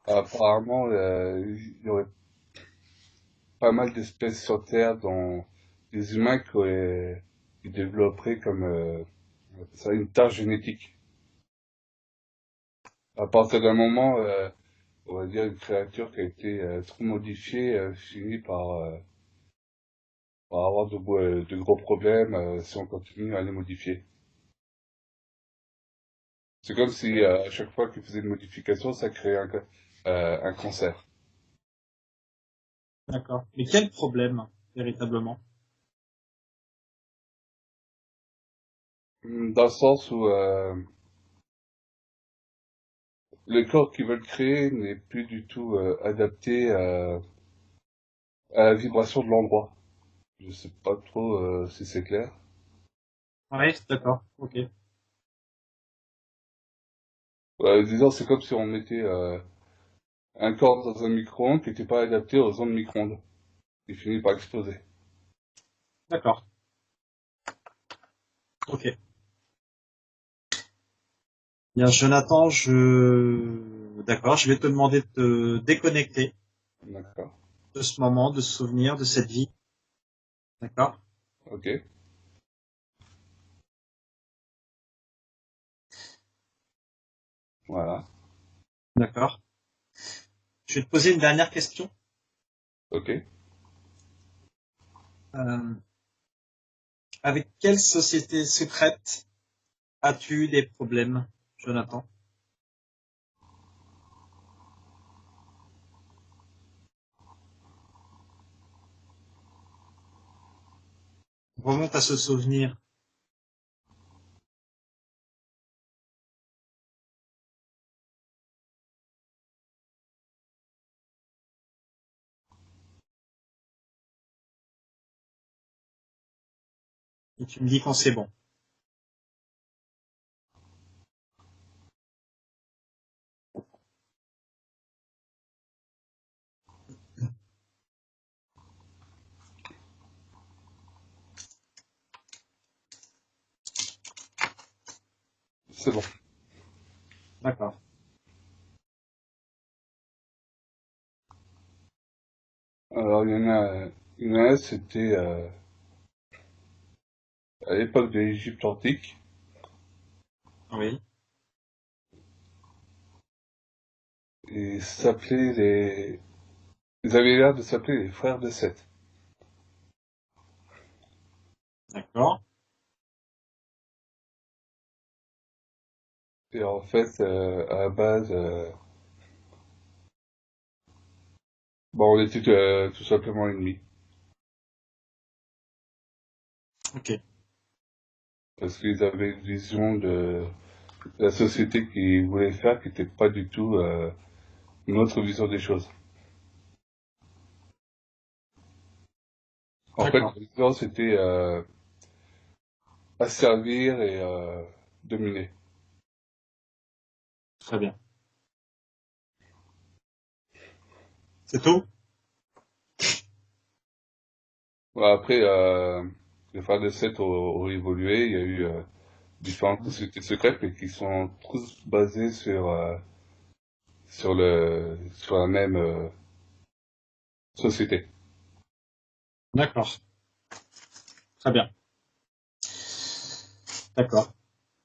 apparemment, il y aurait pas mal d'espèces sur Terre dont des humains qui développeraient comme on appelle ça une tare génétique. À partir d'un moment, on va dire une créature qui a été trop modifiée finit par avoir de gros problèmes si on continue à les modifier. C'est comme si à chaque fois qu'il faisait une modification, ça créait un cancer. D'accord. Mais quel problème, véritablement? Dans le sens où le corps qu'ils veulent créer n'est plus du tout adapté à la vibration de l'endroit. Je sais pas trop si c'est clair. Oui, d'accord. Ok. Disons, c'est comme si on mettait un corps dans un micro-ondes qui n'était pas adapté aux ondes micro-ondes. Il finit par exploser. D'accord. Ok. Bien, Jonathan, d'accord, je vais te demander de te déconnecter D'accord. de ce moment, de ce souvenir, de cette vie. D'accord? Ok. Voilà. D'accord. Je vais te poser une dernière question. Ok. Euh, avec quelle société secrète as-tu eu des problèmes, Jonathan? Remonte à ce souvenir. Et tu me dis quand c'est bon. C'est bon. D'accord. Alors, il y en a, c'était à l'époque de l'Égypte antique. Oui. Et ils avaient l'air de s'appeler les frères de Seth. D'accord. Et en fait, à la base, bon, on était tout simplement ennemis. Ok. Parce qu'ils avaient une vision de la société qu'ils voulaient faire qui n'était pas du tout notre vision des choses. En fait, D'accord. la vision, c'était asservir et dominer. Très bien. C'est tout? Ouais, après, les frères de Seth ont évolué. Il y a eu différentes sociétés secrètes, mais qui sont tous basées sur la même société. D'accord. Très bien. D'accord.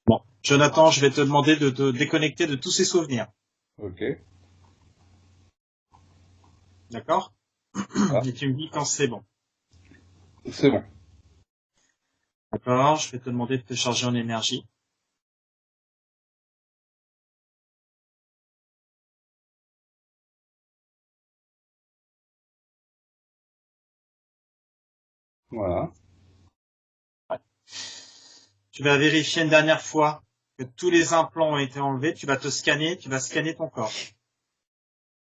Bon. Jonathan, je vais te demander de te déconnecter de tous ces souvenirs. Ok. D'accord? Ah, Et tu me dis quand c'est bon. c'est bon. D'accord? Je vais te demander de te charger en énergie. Voilà. Tu vas vérifier une dernière fois que tous les implants ont été enlevés. Tu vas scanner ton corps.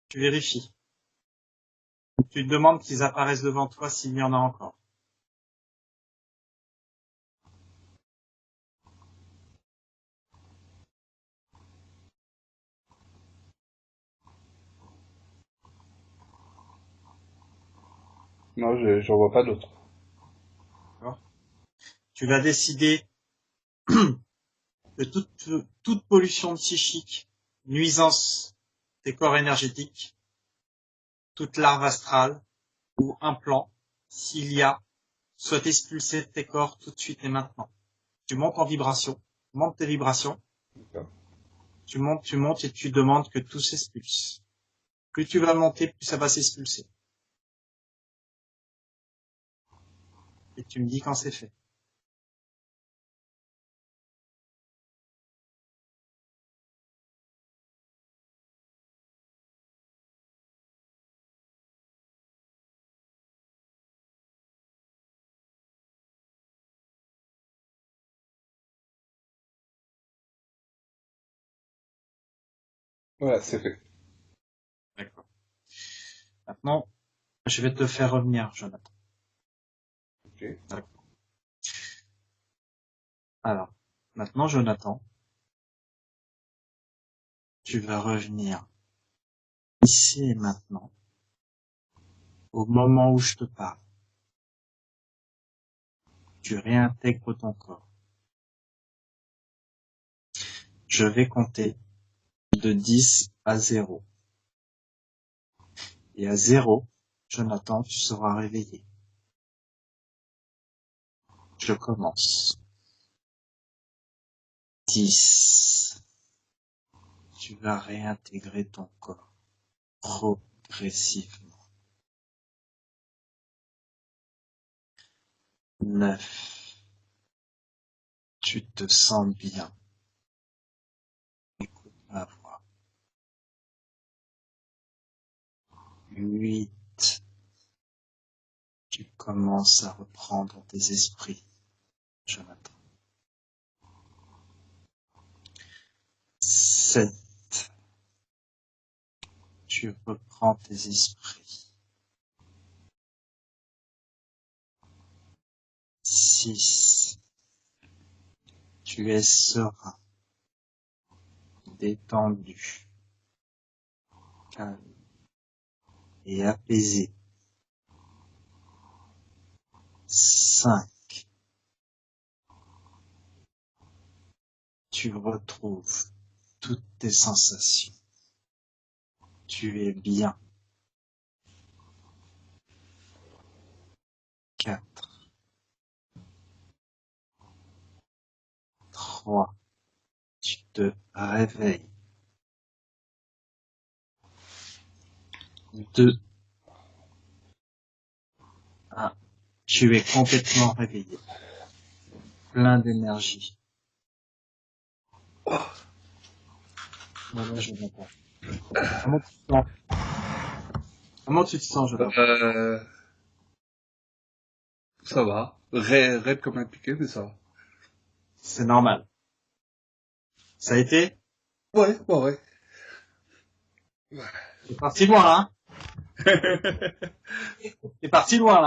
Tu vérifies. Tu te demandes qu'ils apparaissent devant toi s'il y en a encore. Non, j'en vois pas d'autres. D'accord. Tu vas décider de toute pollution psychique, nuisance des corps énergétiques, toute larve astrale ou implant, s'il y a, soit expulsé de tes corps tout de suite et maintenant. Tu montes en vibration, tu montes tes vibrations, D'accord. tu montes et tu demandes que tout s'expulse. Plus tu vas monter, plus ça va s'expulser. Et tu me dis quand c'est fait. Voilà, c'est fait. D'accord. Maintenant, je vais te faire revenir, Jonathan. Ok. D'accord. Alors, maintenant, Jonathan, tu vas revenir ici et maintenant, au moment où je te parle. Tu réintègres ton corps. Je vais compter de 10 à 0. Et à 0, Jonathan, tu seras réveillé. Je commence. 10. Tu vas réintégrer ton corps progressivement. 9. Tu te sens bien. Écoute ma voix. 8. Tu commences à reprendre tes esprits, Jonathan. 7. Tu reprends tes esprits. 6. Tu es serein, détendu, calme et apaisé. 5. Tu retrouves toutes tes sensations. Tu es bien. 4. 3. Tu te réveilles. 2. 1. Tu es complètement réveillé. Plein d'énergie. Voilà, Jonathan. Comment tu te sens? Comment tu te sens, Jonathan? Ça va. Raide comme un piqué, mais ça va. C'est normal. Ça a été? Ouais, ouais, C'est parti loin, hein? C'est parti loin, là.